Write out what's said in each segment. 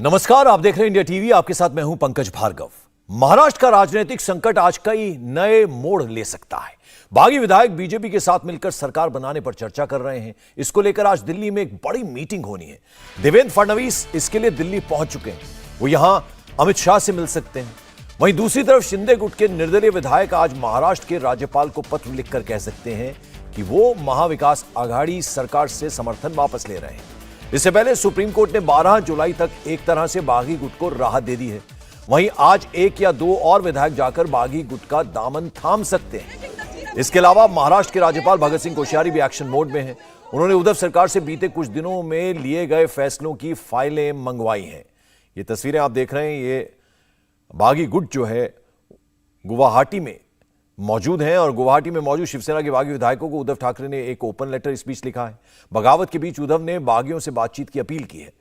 नमस्कार, आप देख रहे हैं इंडिया टीवी। आपके साथ मैं हूं पंकज भार्गव। महाराष्ट्र का राजनीतिक संकट आज कई नए मोड़ ले सकता है। बागी विधायक बीजेपी के साथ मिलकर सरकार बनाने पर चर्चा कर रहे हैं। इसको लेकर आज दिल्ली में एक बड़ी मीटिंग होनी है। देवेंद्र फडणवीस इसके लिए दिल्ली पहुंच चुके हैं। वो यहां अमित शाह से मिल सकते हैं। वहीं दूसरी तरफ शिंदे गुट के निर्दलीय विधायक आज महाराष्ट्र के राज्यपाल को पत्र लिखकर कह सकते हैं कि वो महाविकास आघाड़ी सरकार से समर्थन वापस ले रहे हैं। इससे पहले सुप्रीम कोर्ट ने 12 जुलाई तक एक तरह से बागी गुट को राहत दे दी है। वहीं आज एक या दो और विधायक जाकर बागी गुट का दामन थाम सकते हैं। इसके अलावा महाराष्ट्र के राज्यपाल भगत सिंह कोश्यारी भी एक्शन मोड में हैं। उन्होंने उद्धव सरकार से बीते कुछ दिनों में लिए गए फैसलों की फाइलें मंगवाई हैं। ये तस्वीरें आप देख रहे हैं, ये बागी गुट जो है गुवाहाटी में मौजूद हैं और गुवाहाटी में मौजूद शिवसेना के बागी विधायकों को उद्धव ठाकरे ने एक ओपन लेटर स्पीच लिखा है। बगावत के बीच उद्धव ने बागियों से बातचीत की अपील की है।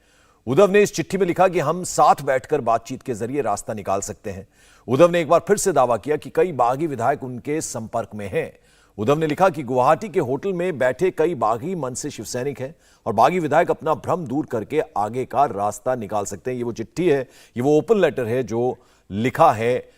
उद्धव ने इस चिट्ठी में लिखा कि हम साथ बैठकर बातचीत के जरिए रास्ता निकाल सकते हैं। उद्धव ने एक बार फिर से दावा किया कि कई बागी विधायक उनके संपर्क में हैं। उद्धव ने लिखा कि गुवाहाटी के होटल में बैठे कई बागी मन से शिवसैनिक हैं और बागी विधायक अपना भ्रम दूर करके आगे का रास्ता निकाल सकते हैं। ये वो चिट्ठी है, ये वो ओपन लेटर है जो लिखा है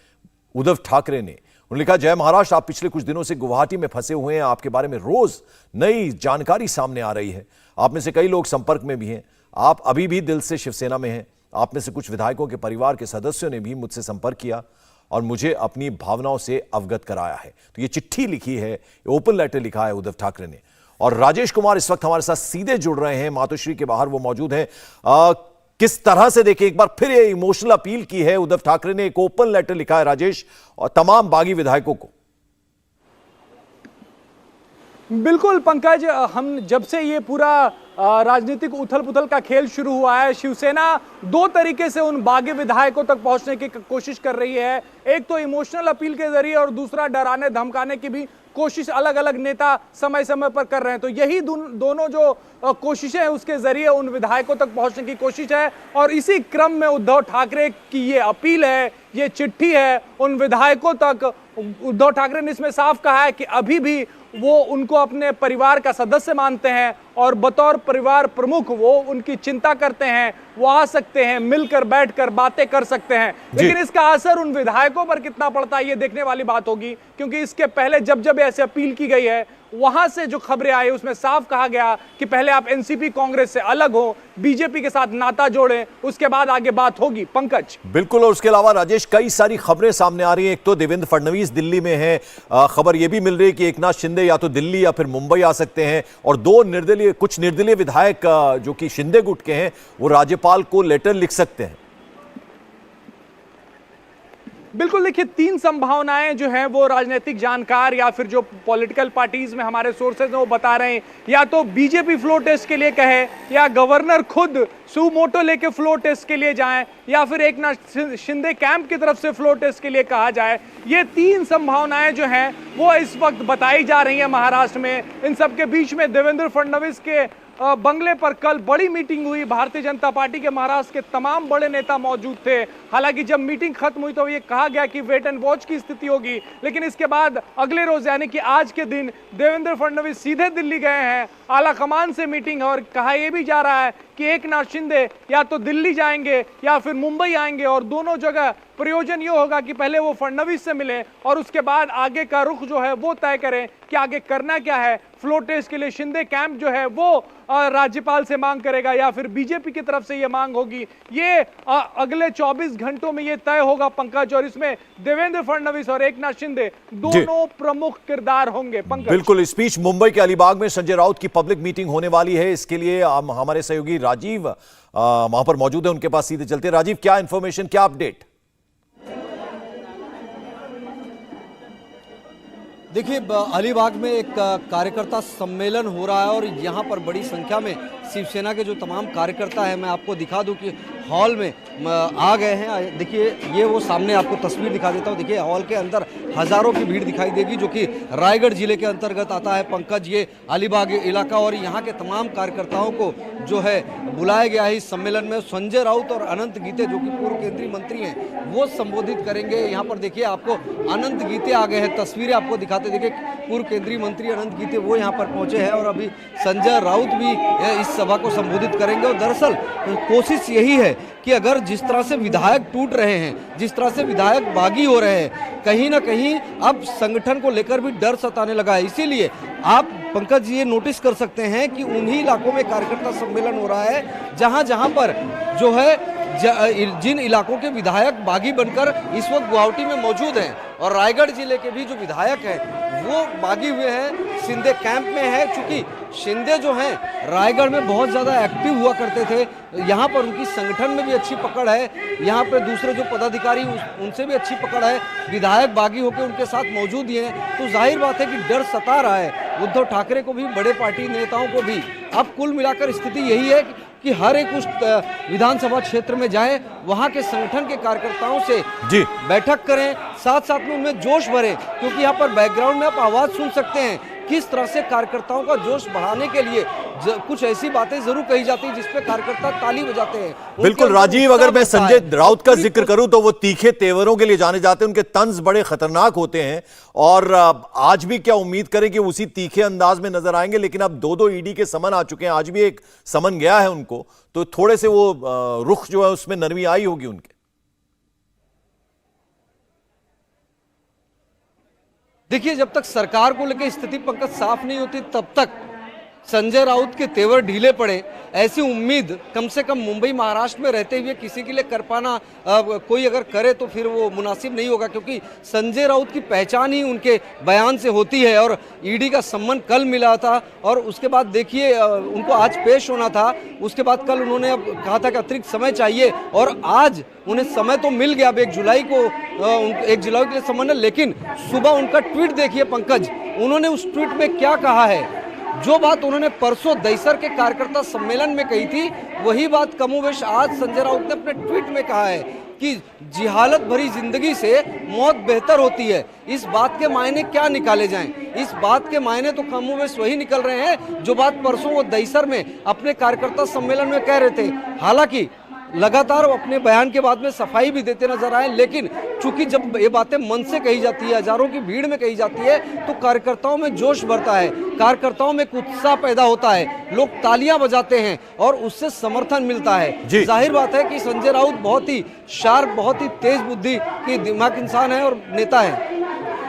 उद्धव ठाकरे ने। उन्होंने लिखा, जय महाराष्ट्र, आप पिछले कुछ दिनों से गुवाहाटी में फंसे हुए हैं। आपके बारे में रोज नई जानकारी सामने आ रही है। आप में से कई लोग संपर्क में भी हैं। आप अभी भी दिल से शिवसेना में हैं। आप में से कुछ विधायकों के परिवार के सदस्यों ने भी मुझसे संपर्क किया और मुझे अपनी भावनाओं से अवगत कराया है। तो ये चिट्ठी लिखी है, ओपन लेटर लिखा है उद्धव ठाकरे ने। और राजेश कुमार इस वक्त हमारे साथ सीधे जुड़ रहे हैं, मातोश्री के बाहर वो मौजूद हैं। किस तरह से देखिए, एक बार फिर ये इमोशनल अपील की है उद्धव ठाकरे ने, एक ओपन लेटर लिखा है राजेश और तमाम बागी विधायकों को। बिल्कुल पंकज, हम जब से ये पूरा राजनीतिक उथल पुथल का खेल शुरू हुआ है, शिवसेना दो तरीके से उन बागी विधायकों तक पहुंचने की कोशिश कर रही है। एक तो इमोशनल अपील के जरिए और दूसरा डराने धमकाने की भी कोशिश अलग अलग नेता समय समय पर कर रहे हैं। तो यही दोनों जो कोशिशें हैं उसके जरिए उन विधायकों तक पहुंचने की कोशिश है। और इसी क्रम में उद्धव ठाकरे की ये अपील है, ये चिट्ठी है उन विधायकों तक। उद्धव ठाकरे ने इसमें साफ कहा है कि अभी भी वो उनको अपने परिवार का सदस्य मानते हैं और बतौर परिवार प्रमुख वो उनकी चिंता करते हैं। वो आ सकते हैं, मिलकर बैठकर बातें कर सकते हैं। लेकिन इसका असर उन विधायकों पर कितना पड़ता है ये देखने वाली बात होगी, क्योंकि इसके पहले जब जब ऐसे अपील की गई है वहां से जो खबरें आई उसमें साफ कहा गया कि पहले आप एनसीपी कांग्रेस से अलग हो, बीजेपी के साथ नाता जोड़ें, उसके बाद आगे बात होगी। पंकज बिल्कुल। और उसके अलावा राजेश, कई सारी खबरें सामने आ रही हैं। एक तो देवेंद्र फडणवीस दिल्ली में है, खबर यह भी मिल रही है कि एकनाथ शिंदे या तो दिल्ली या फिर मुंबई आ सकते हैं। और कुछ निर्दलीय विधायक जो कि शिंदे गुट के हैं वो राज्यपाल को लेटर लिख सकते हैं। बिल्कुल, देखिए तीन संभावनाएं जो हैं वो राजनीतिक जानकार या फिर जो पॉलिटिकल पार्टीज में हमारे सोर्सेज हैं वो बता रहे हैं। या तो बीजेपी फ्लोर टेस्ट के लिए कहे, या गवर्नर खुद सुमोटो लेके फ्लोर टेस्ट के लिए जाएं, या फिर एकनाथ शिंदे कैंप की तरफ से फ्लोर टेस्ट के लिए कहा जाए। ये तीन संभावनाएं जो हैं वो इस वक्त बताई जा रही हैं महाराष्ट्र में। इन सबके बीच में देवेंद्र फडणवीस के बंगले पर कल बड़ी मीटिंग हुई। भारतीय जनता पार्टी के महाराष्ट्र के तमाम बड़े नेता मौजूद थे। हालांकि जब मीटिंग खत्म हुई तो ये कहा गया कि वेट एंड वॉच की स्थिति होगी, लेकिन इसके बाद अगले रोज यानी कि आज के दिन देवेंद्र फडणवीस सीधे दिल्ली गए हैं। आला कमान से मीटिंग, और कहा यह भी जा रहा है कि एकनाथ शिंदे या तो दिल्ली जाएंगे या फिर मुंबई आएंगे, और दोनों जगह प्रयोजन ये होगा कि पहले वो फडणवीस से मिले और उसके बाद आगे का रुख जो है वो तय करें कि आगे करना क्या है। फ्लोर टेस्ट के लिए शिंदे कैंप जो है वो राज्यपाल से मांग करेगा या फिर बीजेपी की तरफ से ये मांग होगी। ये अगले 24 घंटों में ये तय होगा पंकज, और इसमें देवेंद्र फडणवीस और एकनाथ शिंदे दोनों प्रमुख किरदार होंगे। पंकज बिल्कुल। स्पीच मुंबई के अलीबाग में संजय राउत की पब्लिक मीटिंग होने वाली है। इसके लिए हमारे सहयोगी राजीव वहां पर मौजूद है, उनके पास सीधे चलते। राजीव, क्या इंफॉर्मेशन, क्या अपडेट? देखिए, अलीबाग में एक कार्यकर्ता सम्मेलन हो रहा है और यहाँ पर बड़ी संख्या में शिवसेना के जो तमाम कार्यकर्ता हैं, मैं आपको दिखा दूं कि हॉल में आ गए हैं। देखिए, ये वो सामने आपको तस्वीर दिखा देता हूँ। देखिए, हॉल के अंदर हजारों की भीड़ दिखाई देगी, जो कि रायगढ़ जिले के अंतर्गत आता है पंकज, ये अलीबाग इलाका। और यहाँ के तमाम कार्यकर्ताओं को जो है बुलाया गया है इस सम्मेलन में। संजय राउत और अनंत गीते, जो कि पूर्व केंद्रीय मंत्री हैं, वो संबोधित करेंगे। यहाँ पर देखिए, आपको अनंत गीते आ गए हैं, तस्वीरें आपको दिखाते। देखिए, पूर्व केंद्रीय मंत्री अनंत गीते वो यहाँ पर पहुंचे हैं और अभी संजय राउत भी इस सभा को संबोधित करेंगे। और दरअसल कोशिश यही है है कि अगर जिस तरह से विधायक टूट रहे हैं, जिस तरह से विधायक बागी हो रहे हैं, कहीं ना कहीं अब संगठन को लेकर भी डर सताने लगा है। इसीलिए आप पंकज जी ये नोटिस कर सकते हैं कि उन्हीं इलाकों में कार्यकर्ता सम्मेलन हो रहा है जहां जहां पर जो है जिन इलाकों के विधायक बागी बनकर इस वक्त गुवाहाटी में मौजूद हैं, और रायगढ़ जिले के भी जो विधायक हैं वो बागी हुए हैं, शिंदे कैंप में है। चूंकि शिंदे जो हैं रायगढ़ में बहुत ज़्यादा एक्टिव हुआ करते थे, यहाँ पर उनकी संगठन में भी अच्छी पकड़ है, यहाँ पर दूसरे जो पदाधिकारी उनसे भी अच्छी पकड़ है, विधायक बागी होकर उनके साथ मौजूद ही हैं। तो जाहिर बात है कि डर सता रहा है उद्धव ठाकरे को भी, बड़े पार्टी नेताओं को भी। अब कुल मिलाकर स्थिति यही है कि हर एक उस विधानसभा क्षेत्र में जाए, वहां के संगठन के कार्यकर्ताओं से जी बैठक करें, साथ साथ में उनमें जोश भरें, क्योंकि यहाँ पर बैकग्राउंड में आप आवाज सुन सकते हैं किस तरह से कार्यकर्ताओं का जोश बढ़ाने के लिए कुछ ऐसी बातें जरूर कही जाती है जिसपे कार्यकर्ता ताली बजाते हैं। बिल्कुल राजीव, अगर मैं संजय राउत का जिक्र करूं तो वो तीखे तेवरों के लिए जाने जाते हैं, उनके तंज बड़े खतरनाक होते हैं, और आज भी क्या उम्मीद करें कि उसी तीखे अंदाज में नजर आएंगे। लेकिन अब 2 ईडी के समन आ चुके हैं, आज भी एक समन गया है उनको, तो थोड़े से वो रुख जो है उसमें नरमी आई होगी उनके। देखिए, जब तक सरकार को लेकर स्थिति पंकज साफ नहीं होती तब तक संजय राउत के तेवर ढीले पड़े, ऐसी उम्मीद कम से कम मुंबई महाराष्ट्र में रहते हुए किसी के लिए कर पाना, कोई अगर करे तो फिर वो मुनासिब नहीं होगा, क्योंकि संजय राउत की पहचान ही उनके बयान से होती है। और ईडी का सम्मन कल मिला था, और उसके बाद देखिए उनको आज पेश होना था, उसके बाद कल उन्होंने अब कहा था कि अतिरिक्त समय चाहिए, और आज उन्हें समय तो मिल गया। अब 1 जुलाई को 1 जुलाई के लिए सम्मन है, लेकिन सुबह उनका ट्वीट देखिए पंकज, उन्होंने उस ट्वीट में क्या कहा है। जो बात उन्होंने परसों दहिसर के कार्यकर्ता सम्मेलन में कही थी, वही बात कमोबेश आज संजय राउत ने अपने ट्वीट में कहा है कि जिहालत भरी जिंदगी से मौत बेहतर होती है। इस बात के मायने क्या निकाले जाएं? इस बात के मायने तो कमोबेश वही निकल रहे हैं जो बात परसों वो दहिसर में अपने कार्यकर्ता सम्मेलन में कह रहे थे। हालांकि लगातार वो अपने बयान के बाद में सफाई भी देते नजर आए, लेकिन चूंकि जब ये बातें मन से कही जाती है, हजारों की भीड़ में कही जाती है, तो कार्यकर्ताओं में जोश बढ़ता है, कार्यकर्ताओं में एक उत्साह पैदा होता है, लोग तालियां बजाते हैं और उससे समर्थन मिलता है। जाहिर बात है कि संजय राउत बहुत ही शार्प, बहुत ही तेज बुद्धि की दिमाग इंसान है और नेता है।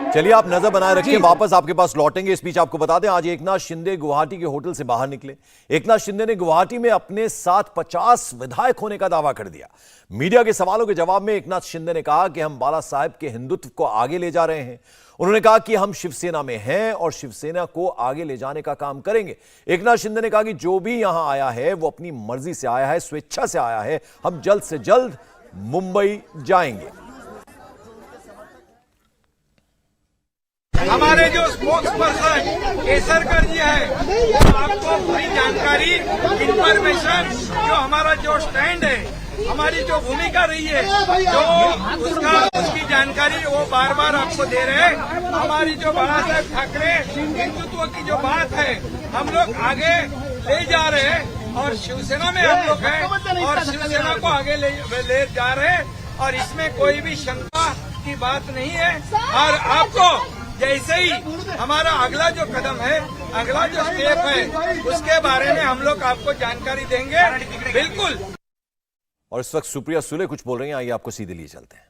चलिए आप नजर बनाए रखिए, वापस आपके पास लौटेंगे। इस बीच आपको बता दें, आज एकनाथ शिंदे गुवाहाटी के होटल से बाहर निकले। एकनाथ शिंदे ने गुवाहाटी में अपने साथ 50 विधायक होने का दावा कर दिया। मीडिया के सवालों के जवाब में एकनाथ शिंदे ने कहा कि हम बाला साहेब के हिंदुत्व को आगे ले जा रहे हैं। उन्होंने कहा कि हम शिवसेना में हैं और शिवसेना को आगे ले जाने का काम करेंगे। एकनाथ शिंदे ने कहा कि जो भी यहां आया है वो अपनी मर्जी से आया है, स्वेच्छा से आया है। हम जल्द से जल्द मुंबई जाएंगे। हमारे जो स्पोक्स पर्सन केसरकर जी है, वो आपको पूरी जानकारी, इंफॉर्मेशन, जो हमारा जो स्टैंड है, हमारी जो भूमिका रही है, जो उसकी जानकारी वो बार बार आपको दे रहे हैं। हमारी जो बाला साहेब ठाकरे हिंदुत्व की जो बात है, हम लोग आगे ले जा रहे हैं, और शिवसेना में हम लोग हैं और शिवसेना को आगे ले जा रहे हैं, और इसमें कोई भी शंका की बात नहीं है। और आपको जैसे ही हमारा अगला जो कदम है, अगला जो स्टेप है, उसके बारे में हम लोग आपको जानकारी देंगे। बिल्कुल। और इस वक्त सुप्रिया सुले कुछ बोल रही हैं, आइए आपको सीधे लिए चलते हैं।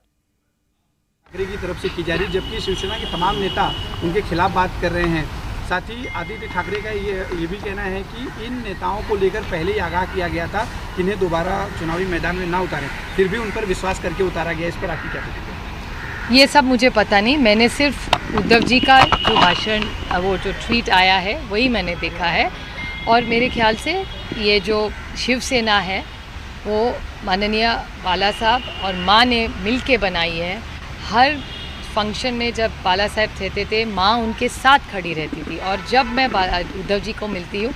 ठाकरे की तरफ से की जा रही, जबकि शिवसेना के तमाम नेता उनके खिलाफ बात कर रहे हैं। साथ ही आदित्य ठाकरे का ये भी कहना है कि इन नेताओं को लेकर पहले ही आगाह किया गया था कि इन्हें दोबारा चुनावी मैदान में ना उतारें, फिर भी उन पर विश्वास करके उतारा गया। इस पर आपकी क्या प्रतिक्रिया? ये सब मुझे पता नहीं, मैंने सिर्फ उद्धव जी का जो भाषण, वो जो ट्वीट आया है वही मैंने देखा है। और मेरे ख्याल से ये जो शिवसेना है वो माननीय बाला साहब और माँ ने मिल के बनाई है। हर फंक्शन में जब बाला साहब रहते थे, माँ उनके साथ खड़ी रहती थी, और जब मैं उद्धव जी को मिलती हूँ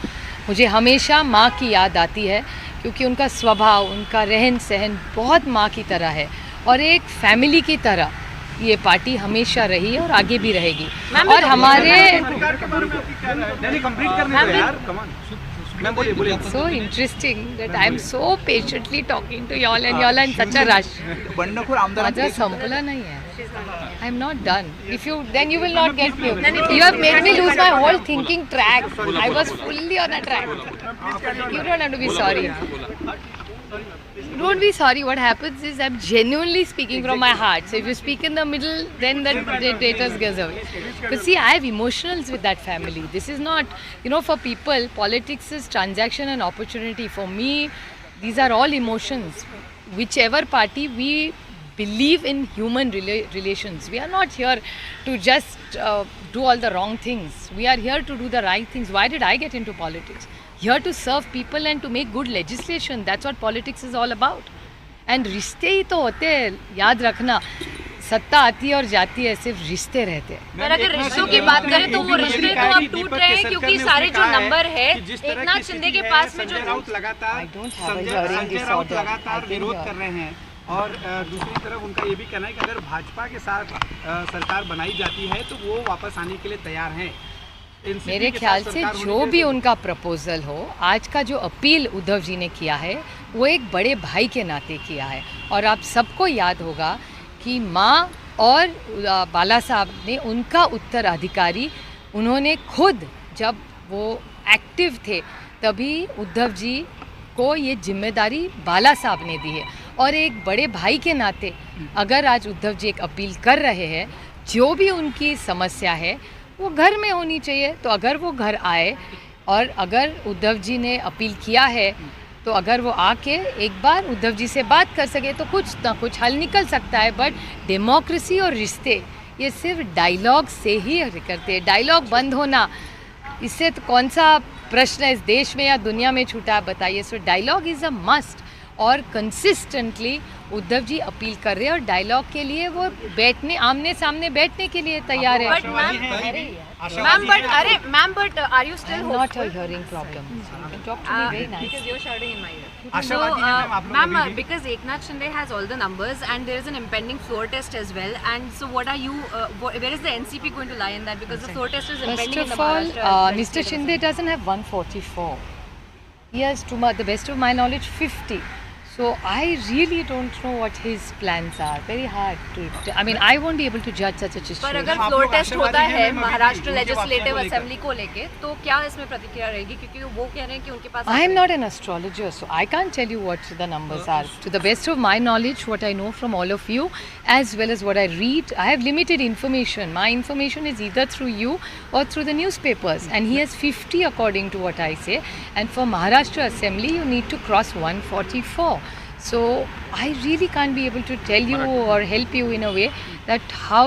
मुझे हमेशा माँ की याद आती है, क्योंकि उनका स्वभाव, उनका रहन सहन बहुत माँ की तरह है, और एक फैमिली की तरह ये पार्टी हमेशा रही है और आगे भी रहेगी। और हमारे so interesting that I am so patiently talking to y'all and y'all are in such a rush. माझा संपला नहीं है. I am not done. If you then you will not get me. You have made me lose my whole thinking track. I was fully on a track. You don't have to be sorry. Don't be sorry. What happens is I'm genuinely speaking from my heart. So if you speak in the middle, then the data gives away. But see, I have emotionals with that family. This is not, for people, politics is transaction and opportunity. For me, these are all emotions. Whichever party, we believe in human relations. We are not here to just do all the wrong things. We are here to do the right things. Why did I get into politics? Here to serve people and to make good legislation. That's what politics is all about. And रिश्ते ही तो होते हैं, याद रखना. सत्ता आती है और जाती है, सिर्फ रिश्ते रहते हैं. पर अगर रिश्तों की बात करें तो वो रिश्ते तो अब टूट रहे हैं क्योंकि सारे जो नंबर है एकनाथ शिंदे के पास में जो लगातार विरोध कर रहे हैं और दूसरी तरफ उनका ये भी कहना है कि अगर भाजपा के साथ सरकार बनाई जाती है तो वो वापस आने के लिए तैयार हैं. मेरे ख्याल से जो भी उनका प्रपोजल हो, आज का जो अपील उद्धव जी ने किया है वो एक बड़े भाई के नाते किया है. और आप सबको याद होगा कि माँ और बाला साहब ने उनका उत्तराधिकारी, उन्होंने खुद जब वो एक्टिव थे तभी उद्धव जी को ये जिम्मेदारी बाला साहब ने दी है. और एक बड़े भाई के नाते अगर आज उद्धव जी एक अपील कर रहे हैं, जो भी उनकी समस्या है वो घर में होनी चाहिए. तो अगर वो घर आए और अगर उद्धव जी ने अपील किया है तो अगर वो आके एक बार उद्धव जी से बात कर सके तो कुछ ना कुछ हल निकल सकता है. बट डेमोक्रेसी और रिश्ते ये सिर्फ डायलॉग से ही करते हैं. डायलॉग बंद होना, इससे तो कौन सा प्रश्न इस देश में या दुनिया में छूटा है बताइए. So dialogue is a must. और कंसिस्टेंटली उद्धव जी अपील कर रहे हैं और डायलॉग के लिए वो बैठने, आमने सामने बैठने के लिए तैयार है. Ma'am but are you still not a hearing problem. Talk to me very nice. Ma'am, because Eknath Shinde has all the numbers and there is an impending floor test as well. And so what are you, where is the NCP going to lie in that? Because the floor test is impending First in the of all, Maharashtra. Mr. Shinde doesn't have 144. He has, to the best of my knowledge, 50. So I really don't know what his plans are. Very hard to. I mean, I won't be able to judge such a पर situation. अगर floor test होता है Maharashtra legislative assembly को लेके तो क्या इसमें प्रतिक्रिया रहेगी क्योंकि वो कह रहे हैं कि उनके पास I am not an astrologer, so I can't tell you what the numbers are. To the best of my knowledge, what I know from all of you, as well as what I read, I have limited information. My information is either through you or through the newspapers. And he has 50 according to what I say. And for Maharashtra Assembly, you need to cross 144. So I really can't be able to tell you or help you in a way that how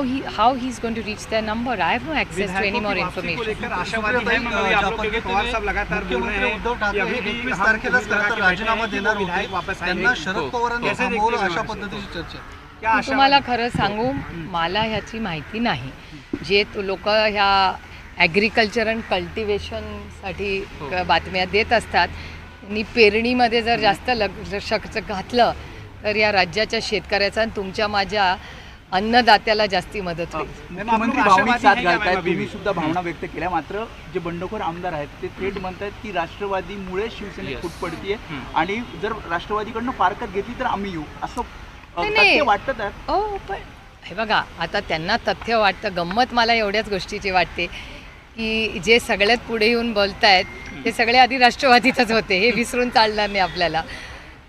he's going to reach their number. I have no access to any more information. आशावादी हैं महोदय, आप लोग के पवार साहब लगातार बोल रहे हैं उद्धव ठाकरे 21 तारखेलाच खरं तर राजीनामा देणार होते. त्यांना शरद पवारांनी थांबवलं, अशा पद्धतीची चर्चा. क्या मी तुम्हाला खरं सांगू, मला ह्याची माहिती नाही. जे लोक ह्या ॲग्रिकल्चर अँड कल्टिवेशनसाठी बातम्या देत असतात, आणि पेरणीमध्ये जर जास्त लक्ष घातलं तर या राज्याच्या शेतकऱ्याचा आणि तुमच्या माझ्या अन्नदात्याला जास्ती मदत होईल. मुख्यमंत्री भावनिक साथ घालतायत, तुम्ही सुद्धा भावना व्यक्त केल्या. मात्र जे बंडखोर आमदार आहेत ते थेट म्हणतायत की राष्ट्रवादीमुळे शिवसेनेत फूट पडतीये आणि जर राष्ट्रवादीकडनं फारकत घेतली तर आम्ही येऊ, असं तथ्य वाटतं तर. हो, पण हे बघा, आता त्यांना तथ्य वाटतं. गंमत मला एवढ्याच गोष्टीची वाटते की जे सगळ्यात पुढे येऊन बोलतायत ते सगळे आधी राष्ट्रवादीतच होते, हे विसरून चालणार नाही आपल्याला.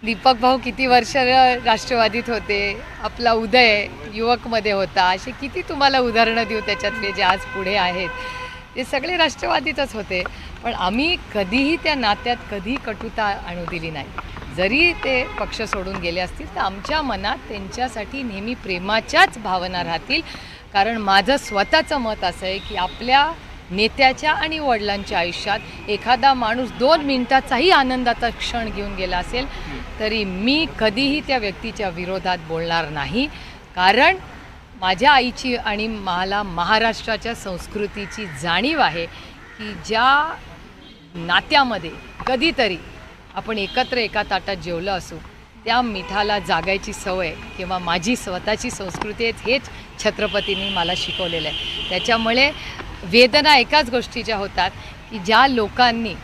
दीपक भाऊ किती वर्ष राष्ट्रवादीत होते, आपला उदय युवकमध्ये होता, असे किती तुम्हाला उदाहरणं देऊ त्याच्यातले जे आज पुढे आहेत, ते सगळे राष्ट्रवादीतच होते. पण आम्ही कधीही त्या नात्यात कधी कटुता आणू दिली नाही. जरी ते पक्ष सोडून गेले असतील तर आमच्या मनात त्यांच्यासाठी नेहमी प्रेमाच्याच भावना राहतील. कारण माझं स्वतःचं मत असं आहे की आपल्या नेत्याच्या आणि वडिलांच्या आयुष्यात एखादा माणूस 2 मिनिटाचाही आनंदाचा क्षण घेऊन गेला असेल तरी मी कधीही त्या व्यक्तीच्या विरोधात बोलणार नाही. कारण माझ्या आईची आणि मला महाराष्ट्राच्या संस्कृतीची जाणीव आहे की ज्या नात्यामध्ये कधीतरी आपण एकत्र एका ताटात जेवलं असू, त्या मिठाला जागायची सवय किंवा माझी स्वतःची संस्कृती आहे, हेच छत्रपतींनी मला शिकवलेलं आहे. त्याच्यामुळे वेदना एकाच गोष्टीच्या होतात की ज्या लोकांनी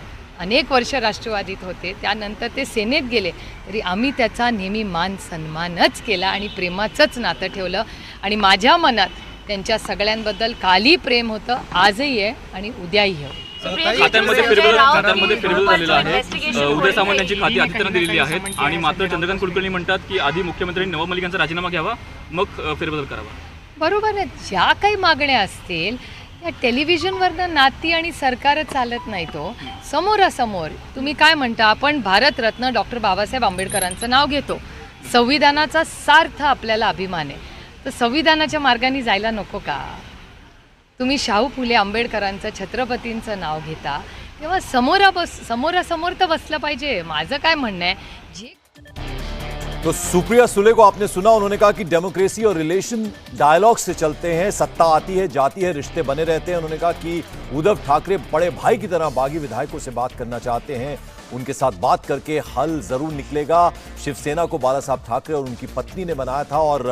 अनेक वर्ष राष्ट्रवादीत होते त्यानंतर ते सेनेत गेले तरी आम्ही त्याचा नेहमी मान सन्मानच केला आणि प्रेमाचंच नातं ठेवलं. आणि माझ्या मनात त्यांच्या सगळ्यांबद्दल कालही प्रेम होतं, आजही आहे आणि उद्याही आहे. खात्यांमध्ये फेरबदल झालेला आहे. उदय सामंत यांची खाती आदित्यनं दिलेली आहेत आणि मात्र चंद्रकांत कुलकर्णी म्हणतात की आधी मुख्यमंत्र्यांनी नवाब मलिक यांचा राजीनामा घ्यावा, मग फेरबदल करावा. बरोबर आहे. ज्या काही मागण्या असतील त्या टेलिव्हिजनवरनं नाती आणि सरकार चालत नाही. तो समोरासमोर तुम्ही काय म्हणता, आपण भारतरत्न डॉक्टर बाबासाहेब आंबेडकरांचं नाव घेतो, संविधानाचा सार्थ आपल्याला अभिमान आहे, तर संविधानाच्या मार्गाने जायला नको का? तुम्ही शाहू फुले आंबेडकरांचं छत्रपतींचं नाव घेता तेव्हा समोरासमोर तर बसलं पाहिजे. माझं काय म्हणणं आहे, जे तो सुप्रिया सुले को आपने सुना, उन्होंने कहा कि डेमोक्रेसी और रिलेशन डायलॉग से चलते हैं, सत्ता आती है जाती है, रिश्ते बने रहते हैं. उन्होंने कहा कि उद्धव ठाकरे बड़े भाई की तरह बागी विधायकों से बात करना चाहते हैं, उनके साथ बात करके हल जरूर निकलेगा. शिवसेना को बाला साहब ठाकरे और उनकी पत्नी ने बनाया था और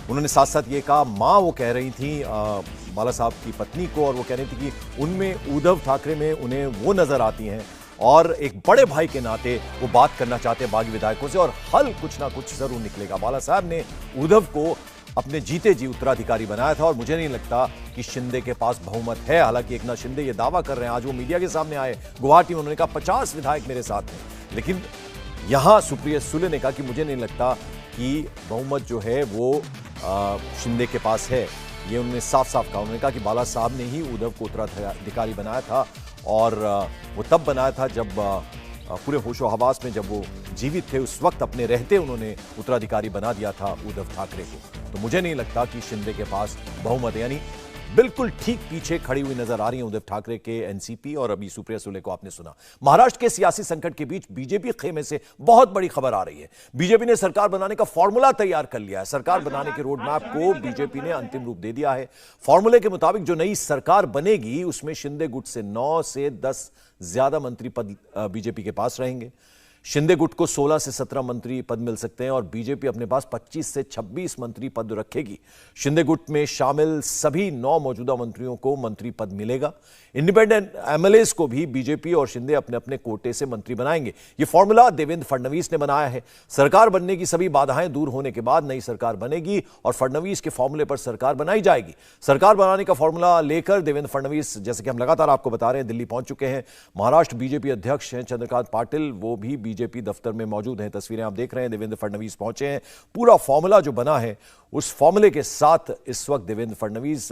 उन्होंने साथ साथ ये कहा, मां वो कह रही थी बाला साहब की पत्नी को, और वो कह रही थी कि उनमें उद्धव ठाकरे में उन्हें वो नजर आती हैं और एक बड़े भाई के नाते वो बात करना चाहते हैं बागी विधायकों से और हल कुछ ना कुछ जरूर निकलेगा. बाला साहब ने उद्धव को अपने जीते जी उत्तराधिकारी बनाया था और मुझे नहीं लगता कि शिंदे के पास बहुमत है. हालांकि एकनाथ शिंदे ये दावा कर रहे हैं, आज वो मीडिया के सामने आए गुवाहाटी में, उन्होंने कहा 50 विधायक मेरे साथ हैं, लेकिन यहां सुप्रिया सुले ने कहा कि मुझे नहीं लगता कि बहुमत जो है वो शिंदे के पास है. ये उन्होंने साफ साफ कहा. उन्होंने कहा कि बाला साहब ने ही उद्धव को उत्तराधिकारी बनाया था और वो तब बनाया था जब पूरे होशो हवास में जब वो जीवित थे, उस वक्त अपने रहते उन्होंने उत्तराधिकारी बना दिया था उद्धव ठाकरे को. तो मुझे नहीं लगता कि शिंदे के पास बहुमत है. यानी बिल्कुल ठीक पीछे खड़ी हुई नजर आ रही है उद्धव ठाकरे के एनसीपी. और अभी सुप्रिया सुले को आपने सुना. महाराष्ट्र के सियासी संकट के बीच बीजेपी खेमे से बहुत बड़ी खबर आ रही है. बीजेपी ने सरकार बनाने का फॉर्मूला तैयार कर लिया है. सरकार बनाने के रोड मैप को बीजेपी ने अंतिम रूप दे दिया है. फॉर्मूले के मुताबिक जो नई सरकार बनेगी उसमें शिंदे गुट से 9 से 10 ज्यादा मंत्री पद बीजेपी के पास रहेंगे. शिंदे गुट को 16 से 17 मंत्री पद मिल सकते हैं और बीजेपी अपने पास 25 से 26 मंत्री पद रखेगी. शिंदे गुट में शामिल सभी 9 मौजूदा मंत्रियों को मंत्री पद मिलेगा. इंडिपेंडेंट एमएलएस को भी बीजेपी और शिंदे अपने अपने कोटे से मंत्री बनाएंगे. यह फॉर्मूला देवेंद्र फडणवीस ने बनाया है. सरकार बनने की सभी बाधाएं दूर होने के बाद नई सरकार बनेगी और फडणवीस के फॉर्मूले पर सरकार बनाई जाएगी. सरकार बनाने का फॉर्मूला लेकर देवेंद्र फडणवीस, जैसे कि हम लगातार आपको बता रहे हैं, दिल्ली पहुंच चुके हैं. महाराष्ट्र बीजेपी अध्यक्ष हैं चंद्रकांत पाटिल, वो भी बीजेपी दफ्तर में मौजूद हैं. तस्वीरें आप देख रहे हैं, देवेंद्र फडणवीस पहुंचे हैं. पूरा फॉर्मूला जो बना है उस फॉर्मूले के साथ इस वक्त देवेंद्र फडणवीस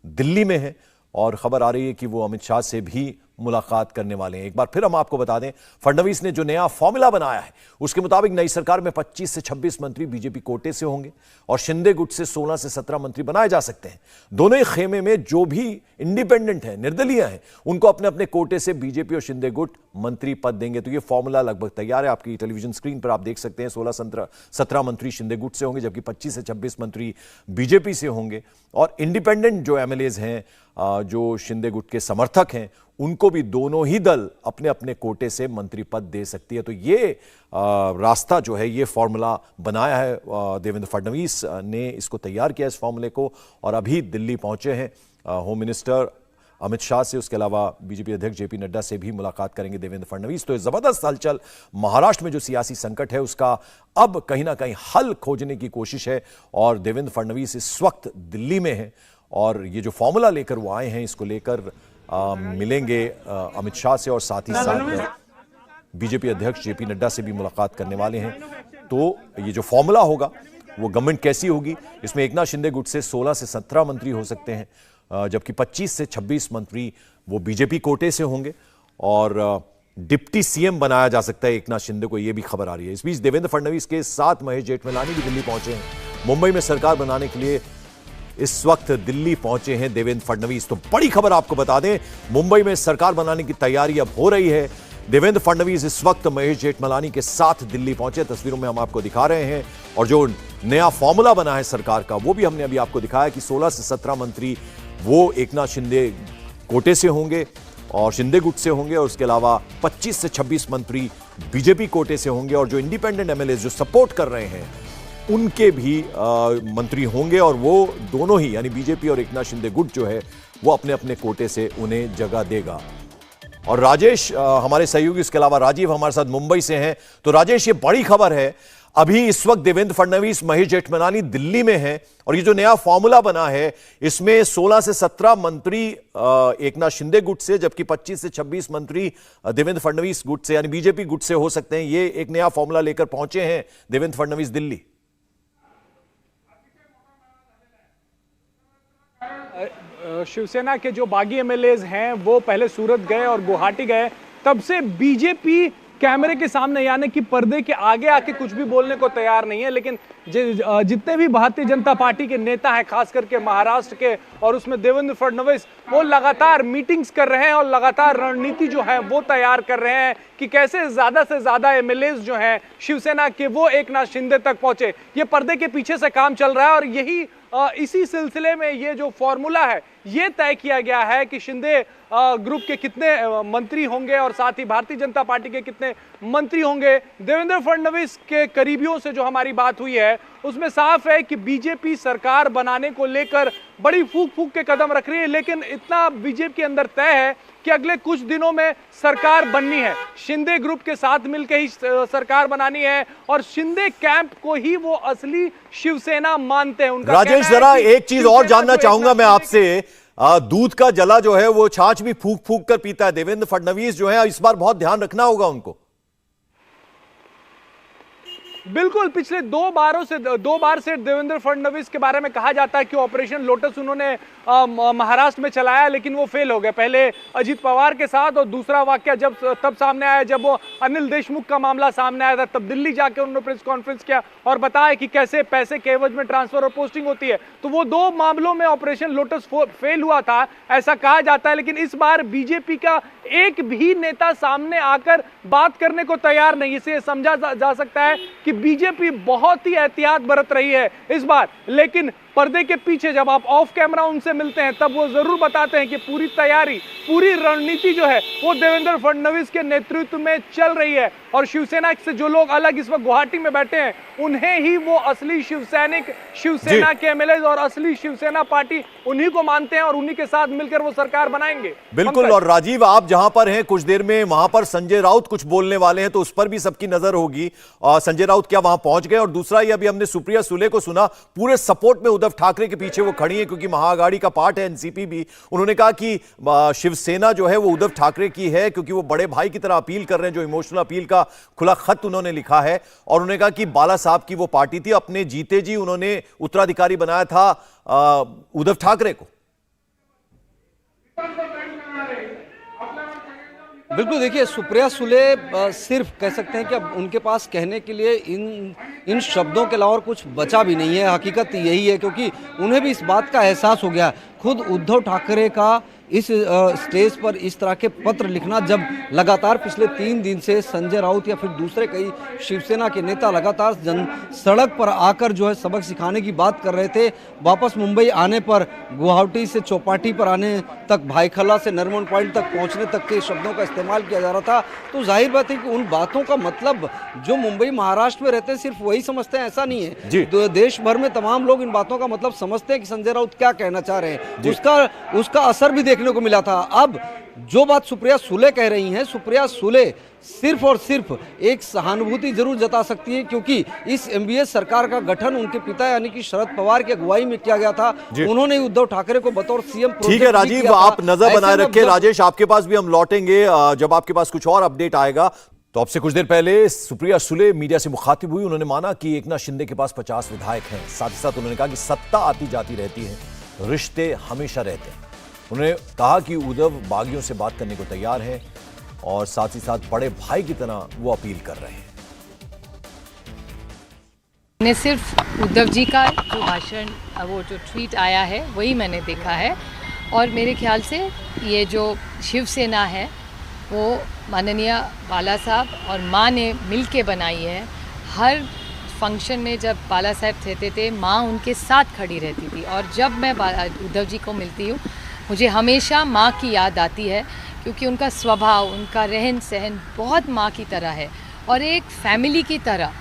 दिल्ली में हैं और खबर आ रही है कि वो अमित शाह से भी मुलाकात करने वाले हैं. एक बार फिर हम आपको बता दें, फडणवीस ने जो नया फॉर्मूला बनाया है उसके मुताबिक नई सरकार में 25 से 26 मंत्री बीजेपी कोटे से होंगे और शिंदे गुट से 16 से 17 मंत्री बनाए जा सकते हैं. दोनों ही खेमे में जो भी इंडिपेंडेंट हैं, निर्दलीय हैं, उनको अपने अपने कोटे से बीजेपी और शिंदे गुट मंत्री पद देंगे. तो ये फॉर्मूला लगभग तैयार है. आपकी टेलीविजन स्क्रीन पर आप देख सकते हैं 16-17 मंत्री शिंदे गुट से होंगे जबकि 25 से 26 मंत्री बीजेपी से होंगे और इंडिपेंडेंट जो एमएलएज हैं, जो शिंदे गुट के समर्थक हैं, उनको भी दोनों ही दल अपने अपने कोटे से मंत्री पद दे सकती है. तो ये रास्ता जो है, ये फॉर्मूला बनाया है देवेंद्र फडणवीस ने, इसको तैयार किया इस फॉर्मूले को और अभी दिल्ली पहुंचे हैं. होम मिनिस्टर अमित शाह से, उसके अलावा बीजेपी अध्यक्ष जेपी नड्डा से भी मुलाकात करेंगे देवेंद्र फडणवीस. तो जबरदस्त हलचल महाराष्ट्र में जो सियासी संकट है उसका अब कहीं ना कहीं हल खोजने की कोशिश है और देवेंद्र फडणवीस इस वक्त दिल्ली में है और ये जो फॉर्मूला लेकर वो आए हैं इसको लेकर मिलेंगे अमित शाह से और साथ ही साथ बीजेपी अध्यक्ष जेपी नड्डा से भी मुलाकात करने वाले हैं. तो ये जो फॉर्मूला होगा वो गवर्नमेंट कैसी होगी, इसमें एकनाथ शिंदे गुट से 16 से 17 मंत्री हो सकते हैं जबकि 25 से 26 मंत्री वो बीजेपी कोटे से होंगे और डिप्टी सीएम बनाया जा सकता है एकनाथ शिंदे को, ये भी खबर आ रही है. इस बीच देवेंद्र फडणवीस के साथ महेश जेठमलानी भी दिल्ली पहुंचे हैं. मुंबई में सरकार बनाने के लिए इस वक्त दिल्ली पहुंचे हैं देवेंद्र फडणवीस. तो बड़ी खबर आपको बता दें, मुंबई में सरकार बनाने की तैयारी अब हो रही है. देवेंद्र फडणवीस इस वक्त महेश जेठमलानी के साथ दिल्ली पहुंचे. तस्वीरों में हम आपको दिखा रहे हैं और जो नया फॉर्मूला बना है सरकार का वो भी हमने अभी आपको दिखाया कि 16 से 17 मंत्री वो एकनाथ शिंदे कोटे से होंगे और शिंदे गुट से होंगे और उसके अलावा 25 से 26 मंत्री बीजेपी कोटे से होंगे और जो इंडिपेंडेंट एमएलए जो सपोर्ट कर रहे हैं उनके भी मंत्री होंगे और वो दोनों ही यानी बीजेपी और एकनाथ शिंदे गुट जो है वो अपने अपने कोटे से उन्हें जगह देगा. और राजेश हमारे सहयोगी, इसके अलावा राजीव हमारे साथ मुंबई से हैं. तो राजेश, ये बड़ी खबर है, अभी इस वक्त देवेंद्र फडणवीस, महेश जेठमलानी दिल्ली में हैं और ये जो नया फॉर्मूला बना है इसमें 16 से 17 मंत्री एकनाथ शिंदे गुट से, जबकि 25 से 26 मंत्री देवेंद्र फडणवीस गुट से यानी बीजेपी गुट से हो सकते हैं। ये एक नया फॉर्मूला लेकर पहुंचे हैं देवेंद्र फडणवीस दिल्ली। शिवसेना के जो बागी एमएलएज हैं वो पहले सूरत गए और गुवाहाटी गए, तब से बीजेपी कैमरे के सामने यानी कि पर्दे के आगे आके कुछ भी बोलने को तैयार नहीं है। लेकिन जितने भी भारतीय जनता पार्टी के नेता हैं, खास करके महाराष्ट्र के और उसमें देवेंद्र फडणवीस, वो लगातार मीटिंग्स कर रहे हैं और लगातार रणनीति जो है वो तैयार कर रहे हैं कि कैसे ज्यादा से ज्यादा एमएलएज जो हैं शिवसेना के वो एकनाथ शिंदे तक पहुंचे। ये पर्दे के पीछे से काम चल रहा है और यही इसी सिलसिले में ये जो फॉर्मूला है ये तय किया गया है कि शिंदे ग्रुप के कितने मंत्री होंगे और साथ ही भारतीय जनता पार्टी के कितने मंत्री होंगे। देवेंद्र फडणवीस के करीबियों से जो हमारी बात हुई है उसमें साफ है कि बीजेपी सरकार बनाने को लेकर बड़ी फूक फूक के कदम रख रही है, लेकिन इतना बीजेपी के अंदर तय है कि अगले कुछ दिनों में सरकार बननी है, शिंदे ग्रुप के साथ मिलकर ही सरकार बनानी है और शिंदे कैंप को ही वो असली शिवसेना मानते हैं। उनका राजेश, जरा एक चीज और जानना चाहूंगा मैं आपसे, दूध का जला जो है वो छाछ भी फूक फूक कर पीता है। देवेंद्र फडणवीस जो है इस बार बहुत ध्यान रखना होगा उनको। बिल्कुल, पिछले दो बार से देवेंद्र फडणवीस के बारे में कहा जाता है कि ऑपरेशन लोटस उन्होंने महाराष्ट्र में चलाया लेकिन वो फेल हो गए, पहले अजीत पवार के साथ, और दूसरा वाकया तब सामने आया जब वो अनिल देशमुख का मामला सामने आया था, तब दिल्ली जाकर उन्होंने प्रेस कॉन्फ्रेंस किया और बताया कि कैसे पैसे के एवज में ट्रांसफर और पोस्टिंग होती है। तो वो दो मामलों में ऑपरेशन लोटस फेल हुआ था ऐसा कहा जाता है। लेकिन इस बार बीजेपी का एक भी नेता सामने आकर बात करने को तैयार नहीं। इसे समझा जा सकता है कि बीजेपी बहुत ही एहतियात बरत रही है इस बार, लेकिन पर्दे के पीछे जब आप ऑफ कैमरा उनसे मिलते हैं तब वो जरूर बताते हैं कि पूरी तैयारी, पूरी रणनीति जो है वो देवेंद्र फडणवीस के नेतृत्व में चल रही है और शिवसेना से जो लोग अलग इस वक्त गुवाहाटी में बैठे हैं उन्हें ही वो असली शिवसेना के एमएलए और असली शिवसेना पार्टी उन्हीं को मानते हैं और उन्हीं के साथ मिलकर वो सरकार बनाएंगे। बिल्कुल, और राजीव आप जहां पर हैं कुछ देर में वहां पर संजय राउत कुछ बोलने वाले हैं तो उस पर भी सबकी नजर होगी। संजय राउत क्या वहां पहुंच गए? और दूसरा ये अभी हमने सुप्रिया सुले को सुना, पूरे सपोर्ट में उद्धव ठाकरे के पीछे वो खड़ी है क्योंकि महाआघाड़ी का पार्ट है एनसीपी भी। उन्होंने कहा कि शिवसेना जो है वो उद्धव ठाकरे की है क्योंकि वो बड़े भाई की तरह अपील कर रहे हैं, जो इमोशनल अपील का खुला खत उन्होंने लिखा है। और उन्होंने कहा कि बाला साहब की वो पार्टी थी, अपने जीते जी उन्होंने उत्तराधिकारी बनाया था उद्धव ठाकरे को। बिल्कुल, देखिए सुप्रिया सुले सिर्फ कह सकते हैं कि अब उनके पास कहने के लिए इन शब्दों के अलावा और कुछ बचा भी नहीं है। हकीकत यही है क्योंकि उन्हें भी इस बात का एहसास हो गया। खुद उद्धव ठाकरे का इस स्टेज पर इस तरह के पत्र लिखना, जब लगातार पिछले 3 दिन से संजय राउत या फिर दूसरे कई शिवसेना के नेता लगातार सड़क पर आकर जो है सबक सिखाने की बात कर रहे थे, वापस मुंबई आने पर गुवाहाटी से चौपाटी पर आने तक, भाईखला से नरमन पॉइंट तक पहुंचने तक के शब्दों का इस्तेमाल किया जा रहा था। तो जाहिर बात है कि उन बातों का मतलब जो मुंबई महाराष्ट्र में रहते हैं सिर्फ वही समझते हैं, ऐसा नहीं है। तो देश भर में तमाम लोग इन बातों का मतलब समझते हैं कि संजय राउत क्या कहना चाह रहे हैं। उसका असर भी देखने को मिला था। अब जो बात सुप्रिया सुले कह रही हैं, सुप्रिया सुले सिर्फ और सिर्फ एक सहानुभूति जरूर जता सकती है क्योंकि इस एमबीएस सरकार का गठन उनके पिता यानी कि शरद पवार की अगुवाई में किया गया था। उन्होंने उद्धव ठाकरे को बतौर सीएम ठीक है राजीव, आप नजर बनाए रखें। राजेश, आपके पास भी हम लौटेंगे जब आपके पास कुछ और अपडेट आएगा। तो आपसे कुछ देर पहले सुप्रिया सुले मीडिया से मुखातिब हुई। उन्होंने माना कि एकनाथ शिंदे के पास 50 विधायक हैं। साथ ही साथ उन्होंने कहा कि सत्ता आती जाती रहती है, रिश्ते हमेशा रहते हैं। उन्होंने कहा कि उद्धव बागियों से बात करने को तैयार है और साथ ही साथ बड़े भाई की तरह वो अपील कर रहे हैं। मैंने सिर्फ उद्धव जी का जो भाषण, वो जो ट्वीट आया है वही मैंने देखा है और मेरे ख्याल से ये जो शिवसेना है वो माननीय बाला साहब और माँ ने मिलके बनाई है। हर फंक्शन में जब बाला साहब रहते थे माँ उनके साथ खड़ी रहती थी और जब मैं उद्धव जी को मिलती हूँ मुझे हमेशा माँ की याद आती है क्योंकि उनका स्वभाव, उनका रहन सहन बहुत माँ की तरह है और एक फैमिली की तरह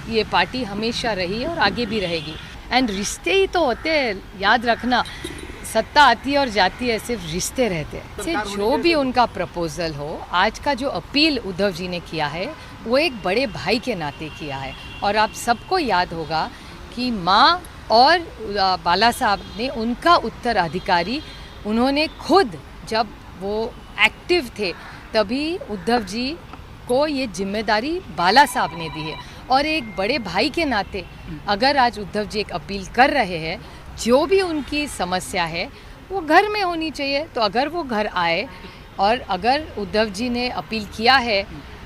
ये पार्टी हमेशा रही है और आगे भी रहेगी। एंड रिश्ते ही तो होते हैं, याद रखना, सत्ता आती है और जाती है, सिर्फ रिश्ते रहते हैं। जो भी उनका प्रपोजल हो, आज का जो अपील उद्धव जी ने किया है वो एक बड़े भाई के नाते किया है। और आप सबको याद होगा कि माँ और बाला साहब ने उनका उत्तराधिकारी, उन्होंने खुद जब वो एक्टिव थे तभी उद्धव जी को ये जिम्मेदारी बाला साहब ने दी है। और एक बड़े भाई के नाते अगर आज उद्धव जी एक अपील कर रहे हैं, जो भी उनकी समस्या है वो घर में होनी चाहिए, तो अगर वो घर आए और अगर उद्धव जी ने अपील किया है